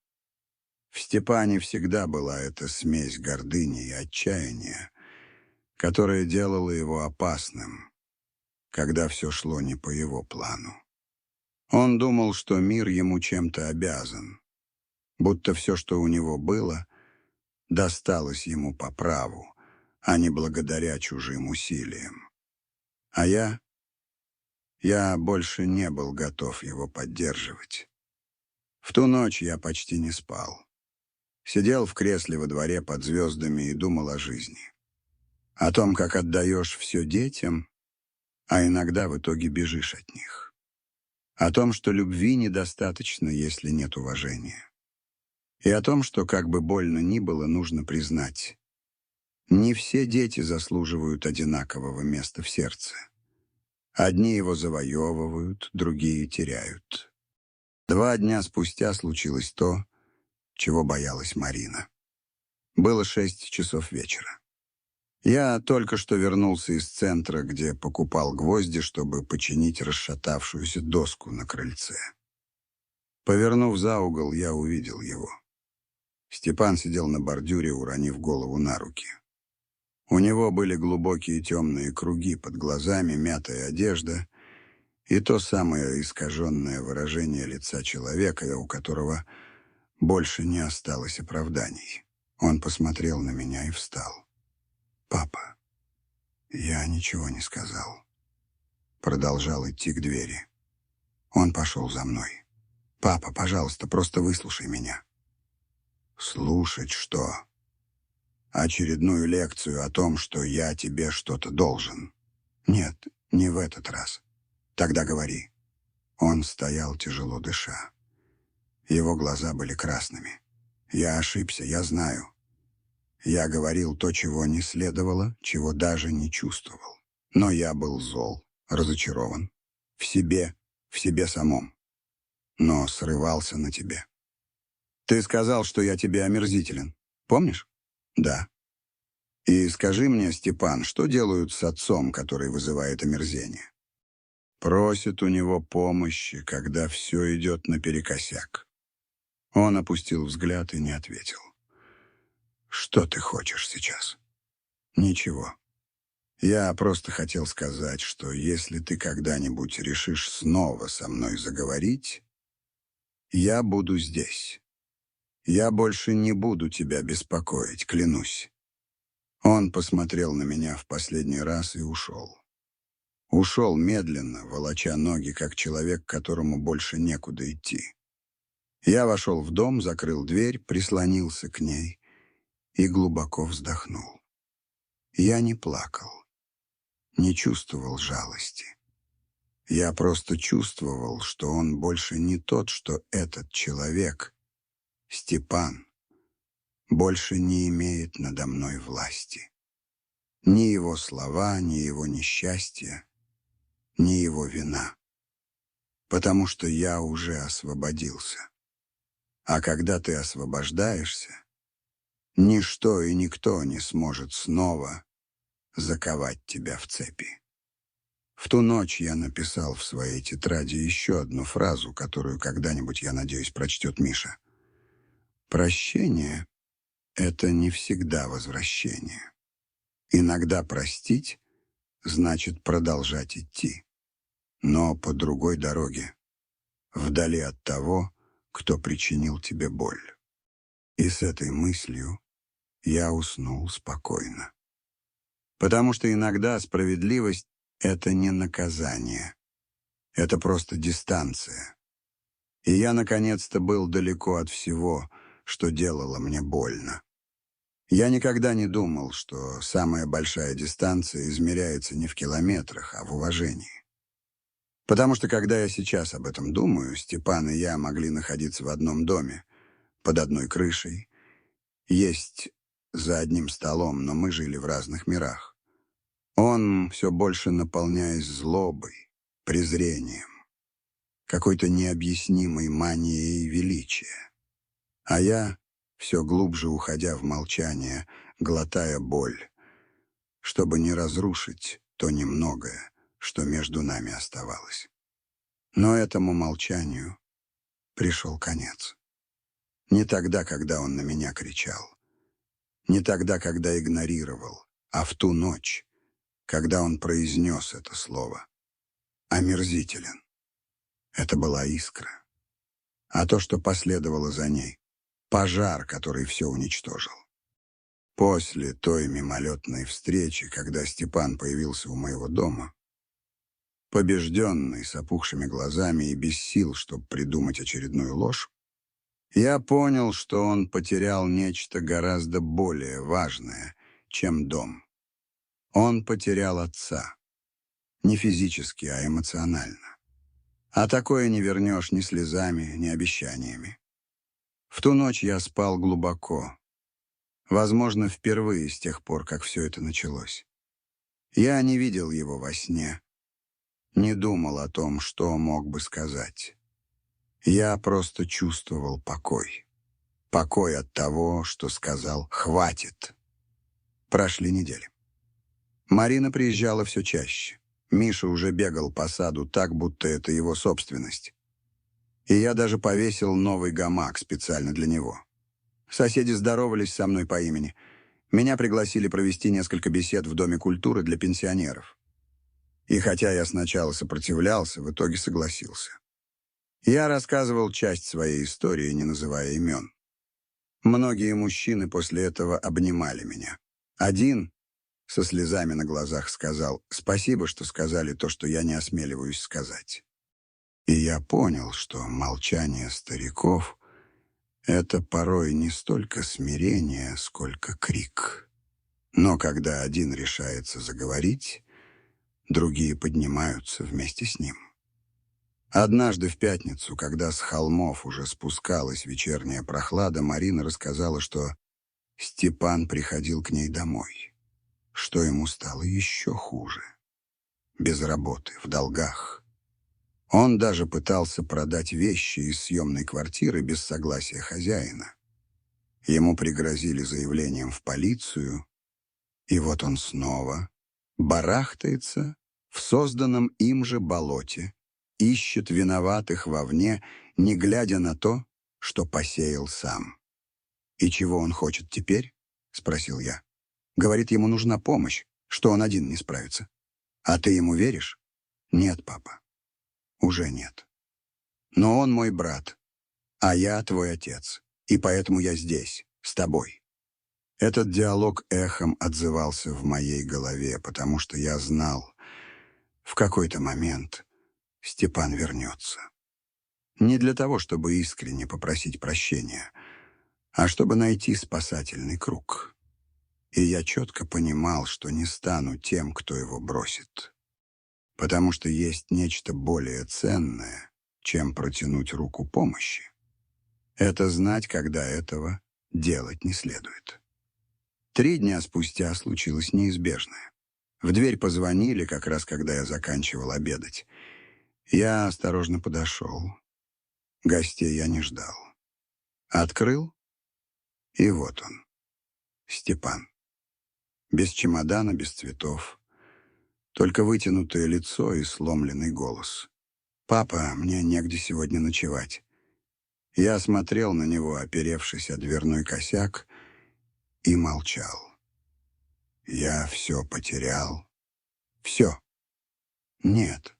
В Степане всегда была эта смесь гордыни и отчаяния, которая делала его опасным, когда все шло не по его плану. Он думал, что мир ему чем-то обязан, будто все, что у него было, досталось ему по праву, а не благодаря чужим усилиям. А я больше не был готов его поддерживать. В ту ночь я почти не спал. Сидел в кресле во дворе под звездами и думал о жизни. О том, как отдаешь все детям, а иногда в итоге бежишь от них. О том, что любви недостаточно, если нет уважения. И о том, что, как бы больно ни было, нужно признать, не все дети заслуживают одинакового места в сердце. Одни его завоевывают, другие теряют. 2 дня спустя случилось то, чего боялась Марина. Было 6 часов вечера. Я только что вернулся из центра, где покупал гвозди, чтобы починить расшатавшуюся доску на крыльце. Повернув за угол, я увидел его. Степан сидел на бордюре, уронив голову на руки. У него были глубокие темные круги под глазами, мятая одежда и то самое искаженное выражение лица человека, у которого больше не осталось оправданий. Он посмотрел на меня и встал. «Папа». Я ничего не сказал. Продолжал идти к двери. Он пошел за мной. «Папа, пожалуйста, просто выслушай меня». «Слушать что?» «Очередную лекцию о том, что я тебе что-то должен». «Нет, не в этот раз. Тогда говори». Он стоял, тяжело дыша. Его глаза были красными. «Я ошибся, я знаю. Я говорил то, чего не следовало, чего даже не чувствовал. Но я был зол, разочарован. В себе самом. Но срывался на тебе. Ты сказал, что я тебе омерзителен. Помнишь? Да. И скажи мне, Степан, что делают с отцом, который вызывает омерзение? Просит у него помощи, когда все идет наперекосяк. Он опустил взгляд и не ответил. Что ты хочешь сейчас? Ничего. Я просто хотел сказать, что если ты когда-нибудь решишь снова со мной заговорить, я буду здесь. Я больше не буду тебя беспокоить, клянусь». Он посмотрел на меня в последний раз и ушел. Ушел медленно, волоча ноги, как человек, которому больше некуда идти. Я вошел в дом, закрыл дверь, прислонился к ней и глубоко вздохнул. Я не плакал, не чувствовал жалости. Я просто чувствовал, что он больше не тот, что этот человек, Степан, больше не имеет надо мной власти. Ни его слова, ни его несчастье, ни его вина. Потому что я уже освободился. А когда ты освобождаешься, ничто и никто не сможет снова заковать тебя в цепи. В ту ночь я написал в своей тетради еще одну фразу, которую когда-нибудь, я надеюсь, прочтет Миша. Прощение — это не всегда возвращение. Иногда простить значит продолжать идти, но по другой дороге, вдали от того, кто причинил тебе боль. И с этой мыслью я уснул спокойно. Потому что иногда справедливость — это не наказание. Это просто дистанция. И я, наконец-то, был далеко от всего, что делало мне больно. Я никогда не думал, что самая большая дистанция измеряется не в километрах, а в уважении. Потому что, когда я сейчас об этом думаю, Степан и я могли находиться в одном доме, под одной крышей, есть за одним столом, но мы жили в разных мирах. Он все больше наполняясь злобой, презрением, какой-то необъяснимой манией величия. А я, все глубже уходя в молчание, глотая боль, чтобы не разрушить то немногое, что между нами оставалось. Но этому молчанию пришел конец. Не тогда, когда он на меня кричал, не тогда, когда игнорировал, а в ту ночь, когда он произнес это слово. Омерзителен. Это была искра. А то, что последовало за ней, пожар, который все уничтожил. После той мимолетной встречи, когда Степан появился у моего дома, побежденный, с опухшими глазами и без сил, чтобы придумать очередную ложь, я понял, что он потерял нечто гораздо более важное, чем дом. Он потерял отца. Не физически, а эмоционально. А такое не вернешь ни слезами, ни обещаниями. В ту ночь я спал глубоко. Возможно, впервые с тех пор, как все это началось. Я не видел его во сне. Не думал о том, что мог бы сказать. Я просто чувствовал покой. Покой от того, что сказал «хватит». Прошли недели. Марина приезжала все чаще. Миша уже бегал по саду так, будто это его собственность. И я даже повесил новый гамак специально для него. Соседи здоровались со мной по имени. Меня пригласили провести несколько бесед в Доме культуры для пенсионеров. И хотя я сначала сопротивлялся, в итоге согласился. Я рассказывал часть своей истории, не называя имен. Многие мужчины после этого обнимали меня. Один со слезами на глазах сказал «Спасибо, что сказали то, что я не осмеливаюсь сказать». И я понял, что молчание стариков — это порой не столько смирение, сколько крик. Но когда один решается заговорить, другие поднимаются вместе с ним. Однажды в пятницу, когда с холмов уже спускалась вечерняя прохлада, Марина рассказала, что Степан приходил к ней домой, что ему стало еще хуже. Без работы, в долгах. Он даже пытался продать вещи из съемной квартиры без согласия хозяина. Ему пригрозили заявлением в полицию, и вот он снова барахтается в созданном им же болоте, ищет виноватых вовне, не глядя на то, что посеял сам. «И чего он хочет теперь?» — спросил я. Говорит, ему нужна помощь, что он один не справится. А ты ему веришь? Нет, папа. Уже нет. Но он мой брат, а я твой отец, и поэтому я здесь, с тобой. Этот диалог эхом отзывался в моей голове, потому что я знал, в какой-то момент Степан вернется. Не для того, чтобы искренне попросить прощения, а чтобы найти спасательный круг. И я четко понимал, что не стану тем, кто его бросит. Потому что есть нечто более ценное, чем протянуть руку помощи. Это знать, когда этого делать не следует. 3 дня спустя случилось неизбежное. В дверь позвонили, как раз когда я заканчивал обедать. Я осторожно подошел. Гостей я не ждал. Открыл, и вот он, Степан. Без чемодана, без цветов. Только вытянутое лицо и сломленный голос. «Папа, мне негде сегодня ночевать». Я смотрел на него, оперевшись о дверной косяк, и молчал. Я все потерял. Все. Нет.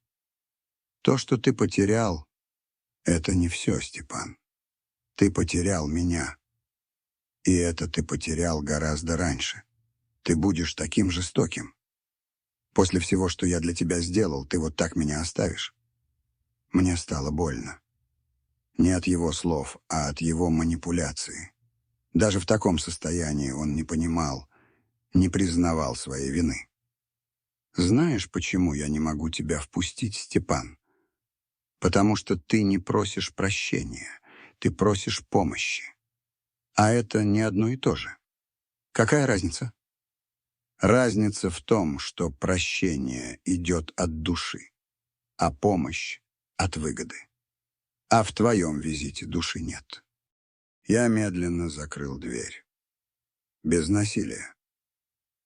То, что ты потерял, это не все, Степан. Ты потерял меня. И это ты потерял гораздо раньше. Ты будешь таким жестоким. После всего, что я для тебя сделал, ты вот так меня оставишь. Мне стало больно. Не от его слов, а от его манипуляции. Даже в таком состоянии он не понимал, не признавал своей вины. Знаешь, почему я не могу тебя впустить, Степан? Потому что ты не просишь прощения, ты просишь помощи. А это не одно и то же. Какая разница? Разница в том, что прощение идет от души, а помощь — от выгоды. А в твоем визите души нет. Я медленно закрыл дверь. Без насилия.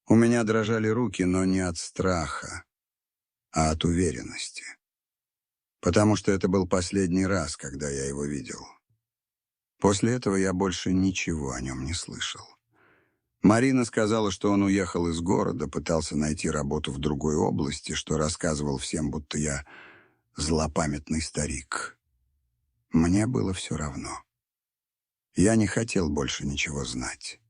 У меня дрожали руки, но не от страха, а от уверенности. Потому что это был последний раз, когда я его видел. После этого я больше ничего о нем не слышал. Марина сказала, что он уехал из города, пытался найти работу в другой области, что рассказывал всем, будто я злопамятный старик. Мне было все равно. Я не хотел больше ничего знать.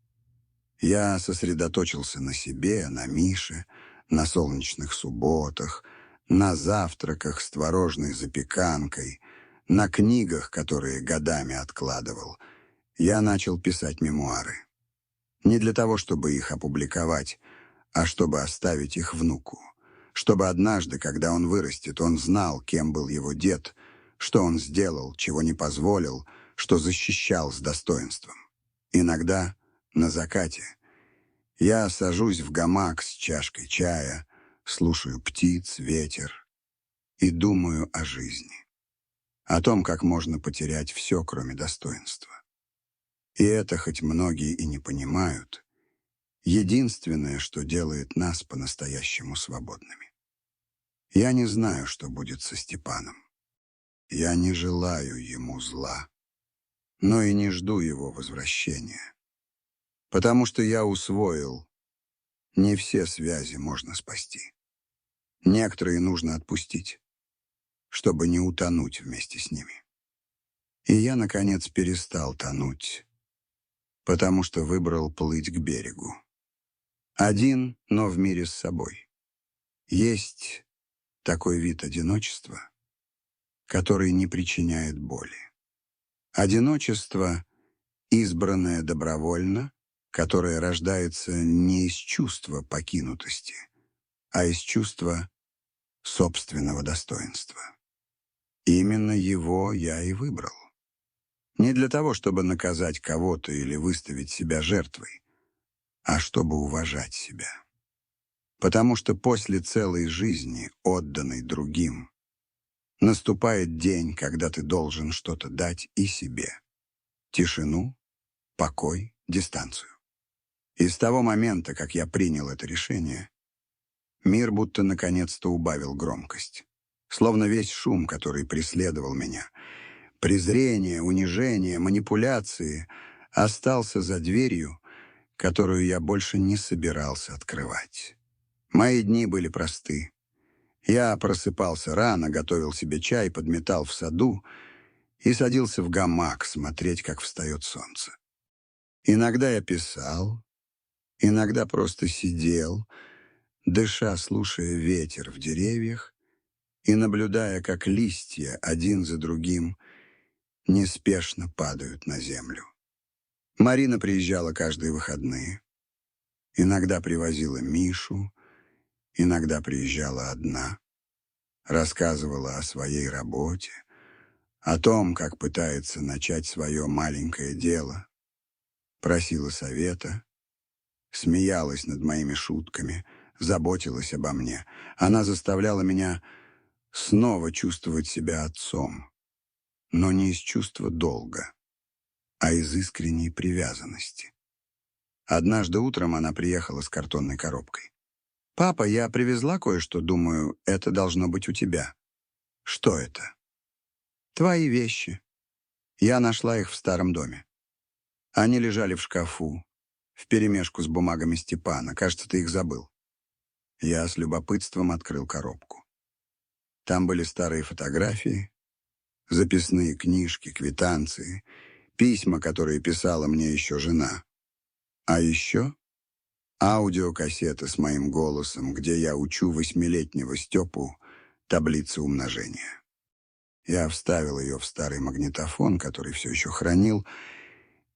Я сосредоточился на себе, на Мише, на солнечных субботах, на завтраках с творожной запеканкой, на книгах, которые годами откладывал. Я начал писать мемуары. Не для того, чтобы их опубликовать, а чтобы оставить их внуку. Чтобы однажды, когда он вырастет, он знал, кем был его дед, что он сделал, чего не позволил, что защищал с достоинством. Иногда, на закате, я сажусь в гамак с чашкой чая, слушаю птиц, ветер и думаю о жизни. О том, как можно потерять все, кроме достоинства. И это, хоть многие и не понимают, единственное, что делает нас по-настоящему свободными. Я не знаю, что будет со Степаном. Я не желаю ему зла, но и не жду его возвращения. Потому что я усвоил, не все связи можно спасти. Некоторые нужно отпустить, чтобы не утонуть вместе с ними. И я, наконец, перестал тонуть, потому что выбрал плыть к берегу. Один, но в мире с собой. Есть такой вид одиночества, который не причиняет боли. Одиночество, избранное добровольно, которое рождается не из чувства покинутости, а из чувства собственного достоинства. Именно его я и выбрал. Не для того, чтобы наказать кого-то или выставить себя жертвой, а чтобы уважать себя. Потому что после целой жизни, отданной другим, наступает день, когда ты должен что-то дать и себе. Тишину, покой, дистанцию. И с того момента, как я принял это решение, мир будто наконец-то убавил громкость. Словно весь шум, который преследовал меня, презрение, унижение, манипуляции, остался за дверью, которую я больше не собирался открывать. Мои дни были просты. Я просыпался рано, готовил себе чай, подметал в саду и садился в гамак смотреть, как встает солнце. Иногда я писал, иногда просто сидел, дыша, слушая ветер в деревьях и наблюдая, как листья один за другим неспешно падают на землю. Марина приезжала каждые выходные. Иногда привозила Мишу, иногда приезжала одна. Рассказывала о своей работе, о том, как пытается начать свое маленькое дело. Просила совета, смеялась над моими шутками, заботилась обо мне. Она заставляла меня снова чувствовать себя отцом, но не из чувства долга, а из искренней привязанности. Однажды утром она приехала с картонной коробкой. «Папа, я привезла кое-что, думаю, это должно быть у тебя». «Что это?» «Твои вещи. Я нашла их в старом доме. Они лежали в шкафу, вперемешку с бумагами Степана. Кажется, ты их забыл». Я с любопытством открыл коробку. Там были старые фотографии, записные книжки, квитанции, письма, которые писала мне еще жена. А еще аудиокассета с моим голосом, где я учу 8-летнего Степу таблицы умножения. Я вставил ее в старый магнитофон, который все еще хранил,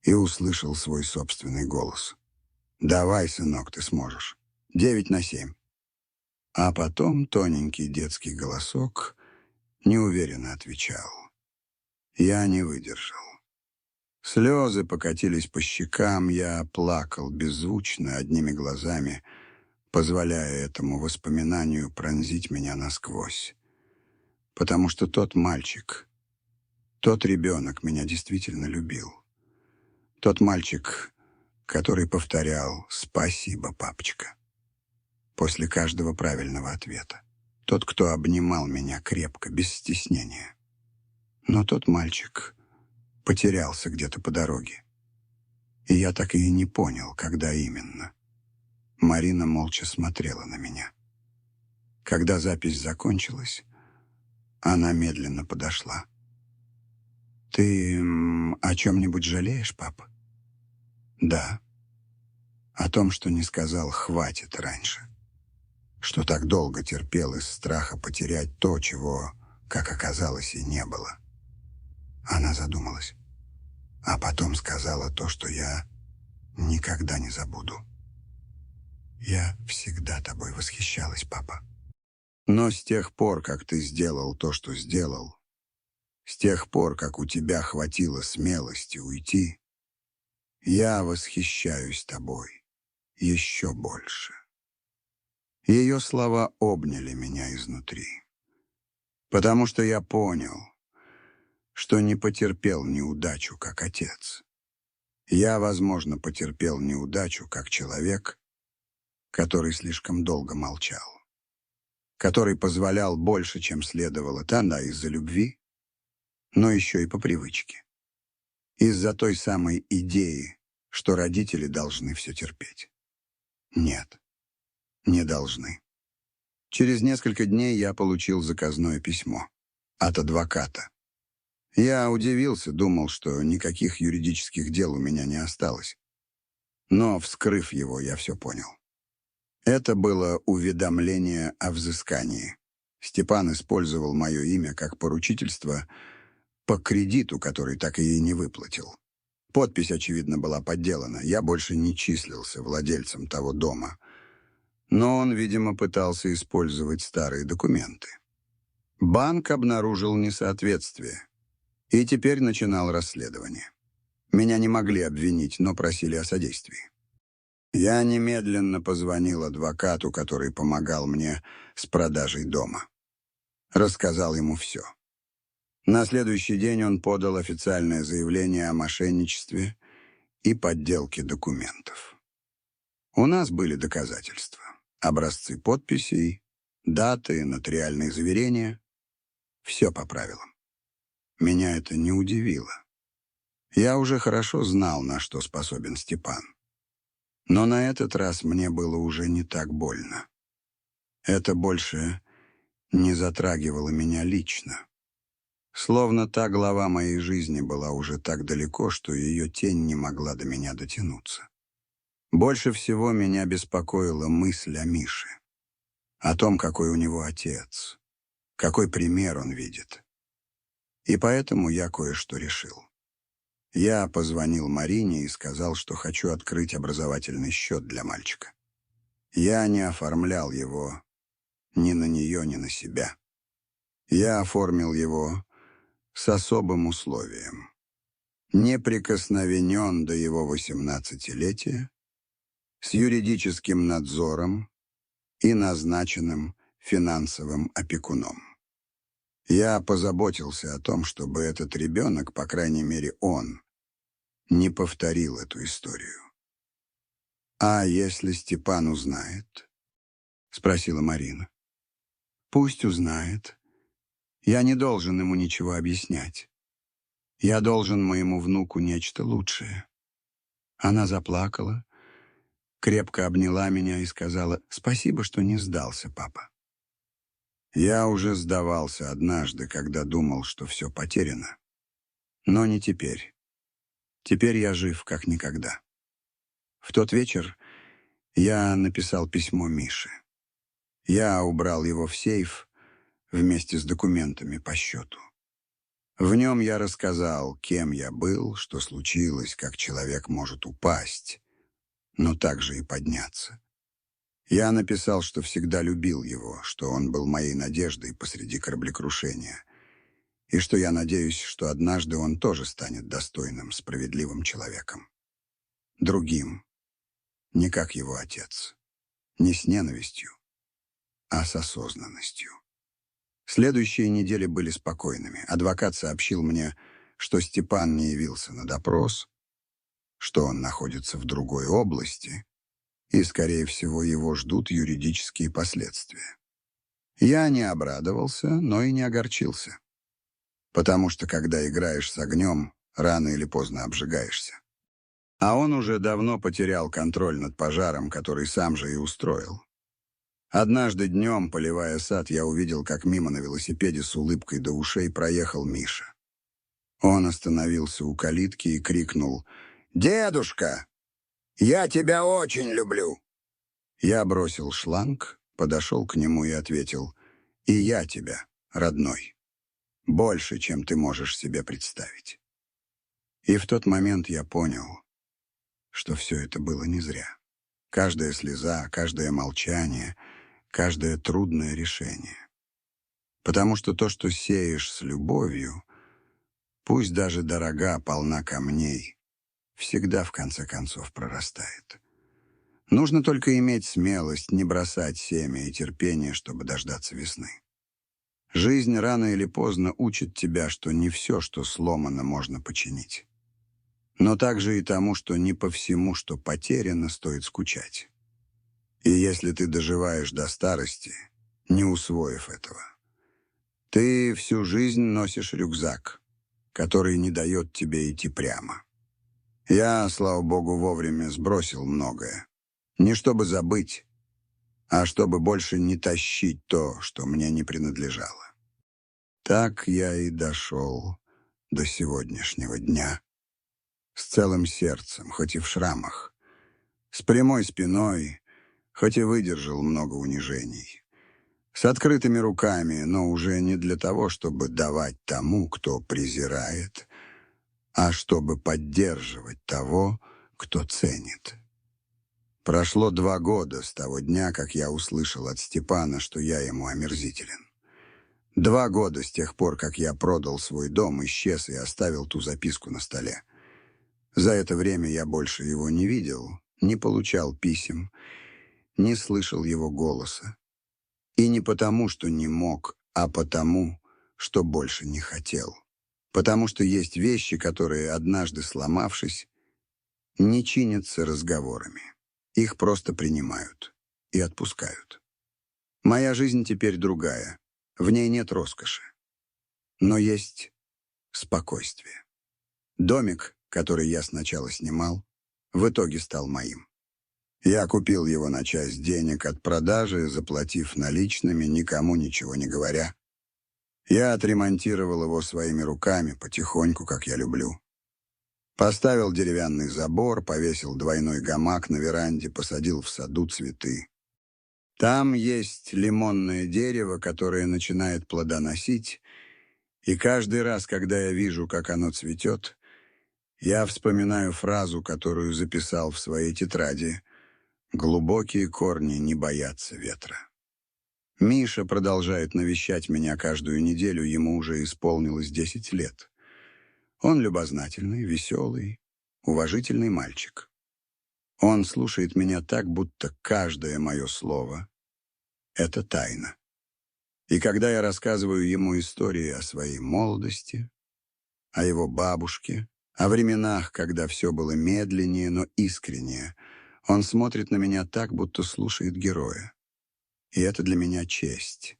и услышал свой собственный голос. «Давай, сынок, ты сможешь. 9/7». А потом тоненький детский голосок неуверенно отвечал. Я не выдержал. Слезы покатились по щекам, я плакал беззвучно, одними глазами, позволяя этому воспоминанию пронзить меня насквозь. Потому что тот мальчик, тот ребенок меня действительно любил. Тот мальчик, который повторял «Спасибо, папочка» после каждого правильного ответа. Тот, кто обнимал меня крепко, без стеснения. Но тот мальчик потерялся где-то по дороге. И я так и не понял, когда именно. Марина молча смотрела на меня. Когда запись закончилась, она медленно подошла. «Ты о чем-нибудь жалеешь, папа?» «Да. О том, что не сказал «хватит» раньше. Что так долго терпел из страха потерять то, чего, как оказалось, и не было». Она задумалась, а потом сказала то, что я никогда не забуду. «Я всегда тобой восхищалась, папа. Но с тех пор, как ты сделал то, что сделал, с тех пор, как у тебя хватило смелости уйти, я восхищаюсь тобой еще больше». Ее слова обняли меня изнутри, потому что я понял, что не потерпел неудачу как отец. Я, возможно, потерпел неудачу как человек, который слишком долго молчал, который позволял больше, чем следовало, да, из-за любви, но еще и по привычке. Из-за той самой идеи, что родители должны все терпеть. Нет, не должны. Через несколько дней я получил заказное письмо от адвоката. Я удивился, думал, что никаких юридических дел у меня не осталось. Но, вскрыв его, я все понял. Это было уведомление о взыскании. Степан использовал мое имя как поручительство по кредиту, который так и не выплатил. Подпись, очевидно, была подделана. Я больше не числился владельцем того дома. Но он, видимо, пытался использовать старые документы. Банк обнаружил несоответствие и теперь начинал расследование. Меня не могли обвинить, но просили о содействии. Я немедленно позвонил адвокату, который помогал мне с продажей дома. Рассказал ему все. На следующий день он подал официальное заявление о мошенничестве и подделке документов. У нас были доказательства, образцы подписей, даты, нотариальные заверения. Все по правилам. Меня это не удивило. Я уже хорошо знал, на что способен Степан. Но на этот раз мне было уже не так больно. Это больше не затрагивало меня лично. Словно та глава моей жизни была уже так далеко, что ее тень не могла до меня дотянуться. Больше всего меня беспокоила мысль о Мише. О том, какой у него отец, какой пример он видит. И поэтому я кое-что решил. Я позвонил Марине и сказал, что хочу открыть образовательный счет для мальчика. Я не оформлял его ни на нее, ни на себя. Я оформил его с особым условием. Не прикосновенен до его 18-летия с юридическим надзором и назначенным финансовым опекуном. Я позаботился о том, чтобы этот ребенок, по крайней мере он, не повторил эту историю. «А если Степан узнает?» — спросила Марина. «Пусть узнает. Я не должен ему ничего объяснять. Я должен моему внуку нечто лучшее». Она заплакала, крепко обняла меня и сказала: «Спасибо, что не сдался, папа». Я уже сдавался однажды, когда думал, что все потеряно. Но не теперь. Теперь я жив, как никогда. В тот вечер я написал письмо Мише. Я убрал его в сейф вместе с документами по счету. В нем я рассказал, кем я был, что случилось, как человек может упасть, но также и подняться. Я написал, что всегда любил его, что он был моей надеждой посреди кораблекрушения, и что я надеюсь, что однажды он тоже станет достойным, справедливым человеком. Другим, не как его отец, не с ненавистью, а с осознанностью. Следующие недели были спокойными. Адвокат сообщил мне, что Степан не явился на допрос, что он находится в другой области, и, скорее всего, его ждут юридические последствия. Я не обрадовался, но и не огорчился, потому что, когда играешь с огнем, рано или поздно обжигаешься. А он уже давно потерял контроль над пожаром, который сам же и устроил. Однажды днем, поливая сад, я увидел, как мимо на велосипеде с улыбкой до ушей проехал Миша. Он остановился у калитки и крикнул: «Дедушка, я тебя очень люблю!» Я бросил шланг, подошел к нему и ответил: «И я тебя, родной, больше, чем ты можешь себе представить». И в тот момент я понял, что все это было не зря. Каждая слеза, каждое молчание, каждое трудное решение. Потому что то, что сеешь с любовью, пусть даже дорога, полна камней, всегда в конце концов прорастает. Нужно только иметь смелость не бросать семя и терпение, чтобы дождаться весны. Жизнь рано или поздно учит тебя, что не все, что сломано, можно починить. Но также и тому, что не по всему, что потеряно, стоит скучать. И если ты доживаешь до старости, не усвоив этого, ты всю жизнь носишь рюкзак, который не дает тебе идти прямо. Я, слава богу, вовремя сбросил многое. Не чтобы забыть, а чтобы больше не тащить то, что мне не принадлежало. Так я и дошел до сегодняшнего дня. С целым сердцем, хоть и в шрамах. С прямой спиной, хоть и выдержал много унижений. С открытыми руками, но уже не для того, чтобы давать тому, кто презирает, а чтобы поддерживать того, кто ценит. Прошло 2 года с того дня, как я услышал от Степана, что я ему омерзителен. 2 года с тех пор, как я продал свой дом, исчез и оставил ту записку на столе. За это время я больше его не видел, не получал писем, не слышал его голоса. И не потому, что не мог, а потому, что больше не хотел. Потому что есть вещи, которые, однажды сломавшись, не чинятся разговорами. Их просто принимают и отпускают. Моя жизнь теперь другая. В ней нет роскоши. Но есть спокойствие. Домик, который я сначала снимал, в итоге стал моим. Я купил его на часть денег от продажи, заплатив наличными, никому ничего не говоря. Я отремонтировал его своими руками, потихоньку, как я люблю. Поставил деревянный забор, повесил двойной гамак на веранде, посадил в саду цветы. Там есть лимонное дерево, которое начинает плодоносить, и каждый раз, когда я вижу, как оно цветет, я вспоминаю фразу, которую записал в своей тетради: «Глубокие корни не боятся ветра». Миша продолжает навещать меня каждую неделю, ему уже исполнилось 10 лет. Он любознательный, веселый, уважительный мальчик. Он слушает меня так, будто каждое мое слово — это тайна. И когда я рассказываю ему истории о своей молодости, о его бабушке, о временах, когда все было медленнее, но искреннее, он смотрит на меня так, будто слушает героя. И это для меня честь.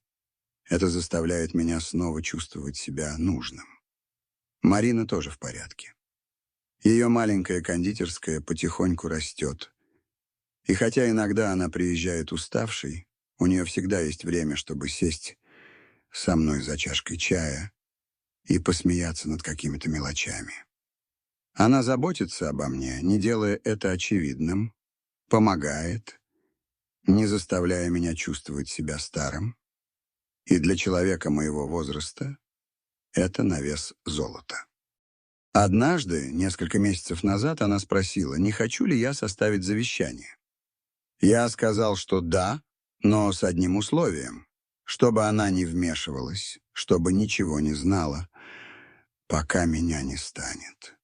Это заставляет меня снова чувствовать себя нужным. Марина тоже в порядке. Ее маленькая кондитерская потихоньку растет. И хотя иногда она приезжает уставшей, у нее всегда есть время, чтобы сесть со мной за чашкой чая и посмеяться над какими-то мелочами. Она заботится обо мне, не делая это очевидным, помогает, не заставляя меня чувствовать себя старым. И для человека моего возраста это на вес золота. Однажды, несколько месяцев назад, она спросила, не хочу ли я составить завещание. Я сказал, что да, но с одним условием, чтобы она не вмешивалась, чтобы ничего не знала, пока меня не станет.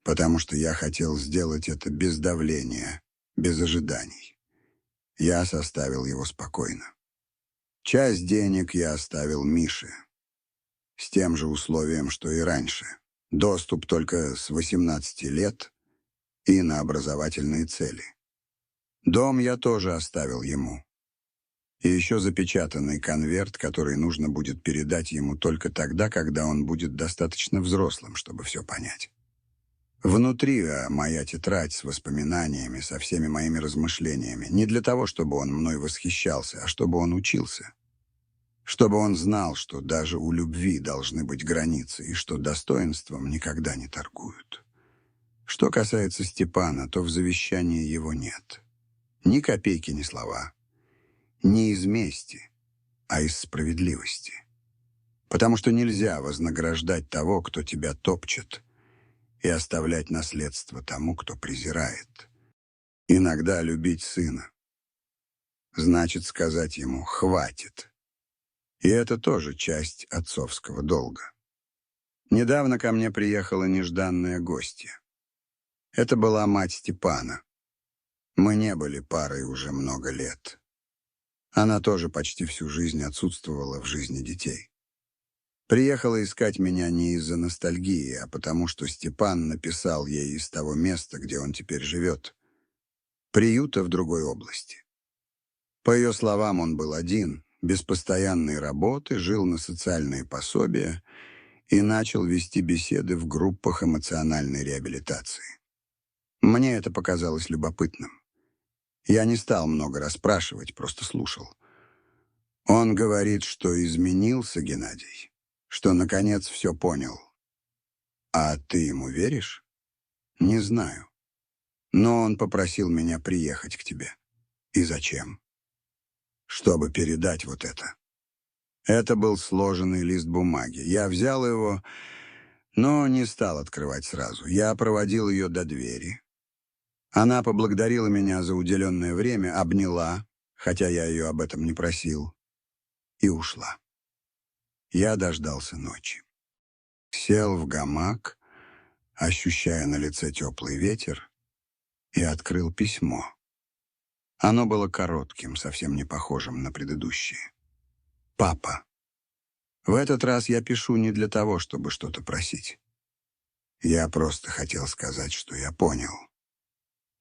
Потому что я хотел сделать это без давления, без ожиданий. Я составил его спокойно. Часть денег я оставил Мише, с тем же условием, что и раньше. Доступ только с 18 лет и на образовательные цели. Дом я тоже оставил ему. И еще запечатанный конверт, который нужно будет передать ему только тогда, когда он будет достаточно взрослым, чтобы все понять. Внутри моя тетрадь с воспоминаниями, со всеми моими размышлениями. Не для того, чтобы он мной восхищался, а чтобы он учился. Чтобы он знал, что даже у любви должны быть границы, и что достоинством никогда не торгуют. Что касается Степана, то в завещании его нет. Ни копейки, ни слова. Не из мести, а из справедливости. Потому что нельзя вознаграждать того, кто тебя топчет, и оставлять наследство тому, кто презирает. Иногда любить сына значит сказать ему «хватит». И это тоже часть отцовского долга. Недавно ко мне приехала нежданная гостья. Это была мать Степана. Мы не были парой уже много лет. Она тоже почти всю жизнь отсутствовала в жизни детей. Приехала искать меня не из-за ностальгии, а потому что Степан написал ей из того места, где он теперь живет, приюта в другой области. По ее словам, он был один, без постоянной работы, жил на социальные пособия и начал вести беседы в группах эмоциональной реабилитации. Мне это показалось любопытным. Я не стал много расспрашивать, просто слушал. Он говорит, что изменился, Геннадий, что, наконец, все понял. А ты ему веришь? Не знаю. Но он попросил меня приехать к тебе. И зачем? Чтобы передать вот это. Это был сложенный лист бумаги. Я взял его, но не стал открывать сразу. Я проводил ее до двери. Она поблагодарила меня за уделенное время, обняла, хотя я ее об этом не просил, и ушла. Я дождался ночи. Сел в гамак, ощущая на лице теплый ветер, и открыл письмо. Оно было коротким, совсем не похожим на предыдущие. «Папа, в этот раз я пишу не для того, чтобы что-то просить. Я просто хотел сказать, что я понял.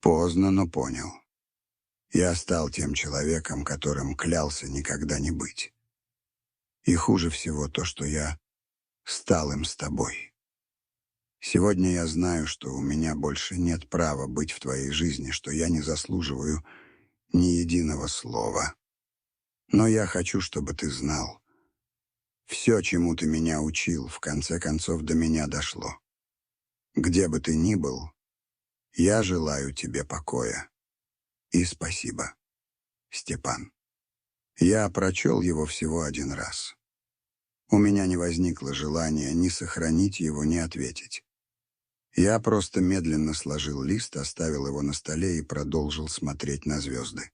Поздно, но понял. Я стал тем человеком, которым клялся никогда не быть. И хуже всего то, что я стал им с тобой. Сегодня я знаю, что у меня больше нет права быть в твоей жизни, что я не заслуживаю ни единого слова. Но я хочу, чтобы ты знал. Все, чему ты меня учил, в конце концов до меня дошло. Где бы ты ни был, я желаю тебе покоя. И спасибо, Степан». Я прочел его всего один раз. У меня не возникло желания ни сохранить его, ни ответить. Я просто медленно сложил лист, оставил его на столе и продолжил смотреть на звезды.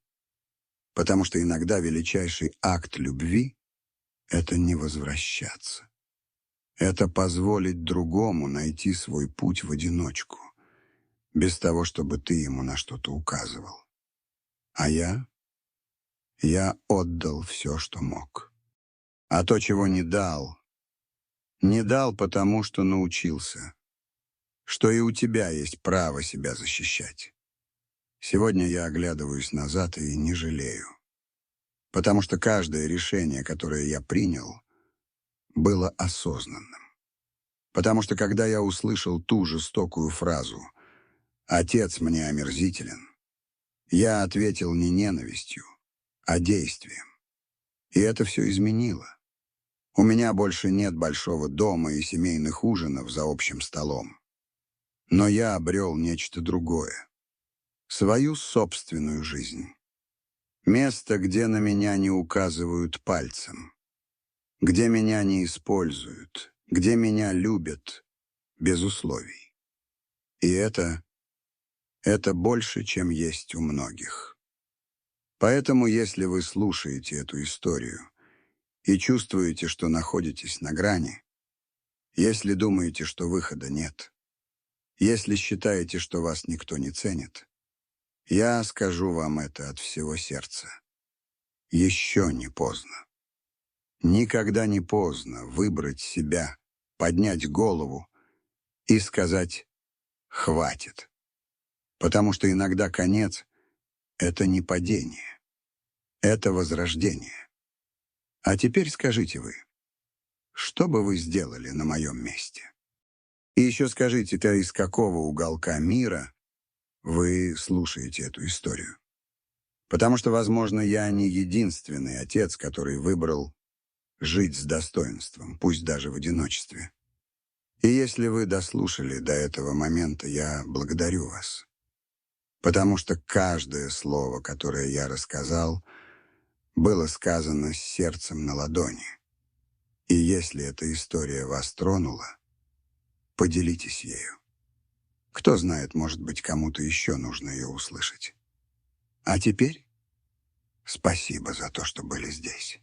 Потому что иногда величайший акт любви — это не возвращаться. Это позволить другому найти свой путь в одиночку, без того, чтобы ты ему на что-то указывал. А я отдал все, что мог. А то, чего не дал потому, что научился, что и у тебя есть право себя защищать. Сегодня я оглядываюсь назад и не жалею, потому что каждое решение, которое я принял, было осознанным. Потому что когда я услышал ту жестокую фразу «Отец мне омерзителен», я ответил не ненавистью, а действием. И это все изменило. У меня больше нет большого дома и семейных ужинов за общим столом. Но я обрел нечто другое. Свою собственную жизнь. Место, где на меня не указывают пальцем. Где меня не используют. Где меня любят без условий. И это больше, чем есть у многих. Поэтому, если вы слушаете эту историю и чувствуете, что находитесь на грани, если думаете, что выхода нет, если считаете, что вас никто не ценит, я скажу вам это от всего сердца. Еще не поздно. Никогда не поздно выбрать себя, поднять голову и сказать «хватит». Потому что иногда конец — это не падение, это возрождение. А теперь скажите вы, что бы вы сделали на моем месте? И еще скажите-то, из какого уголка мира вы слушаете эту историю. Потому что, возможно, я не единственный отец, который выбрал жить с достоинством, пусть даже в одиночестве. И если вы дослушали до этого момента, я благодарю вас. Потому что каждое слово, которое я рассказал, было сказано с сердцем на ладони. И если эта история вас тронула, поделитесь ею. Кто знает, может быть, кому-то еще нужно ее услышать. А теперь спасибо за то, что были здесь.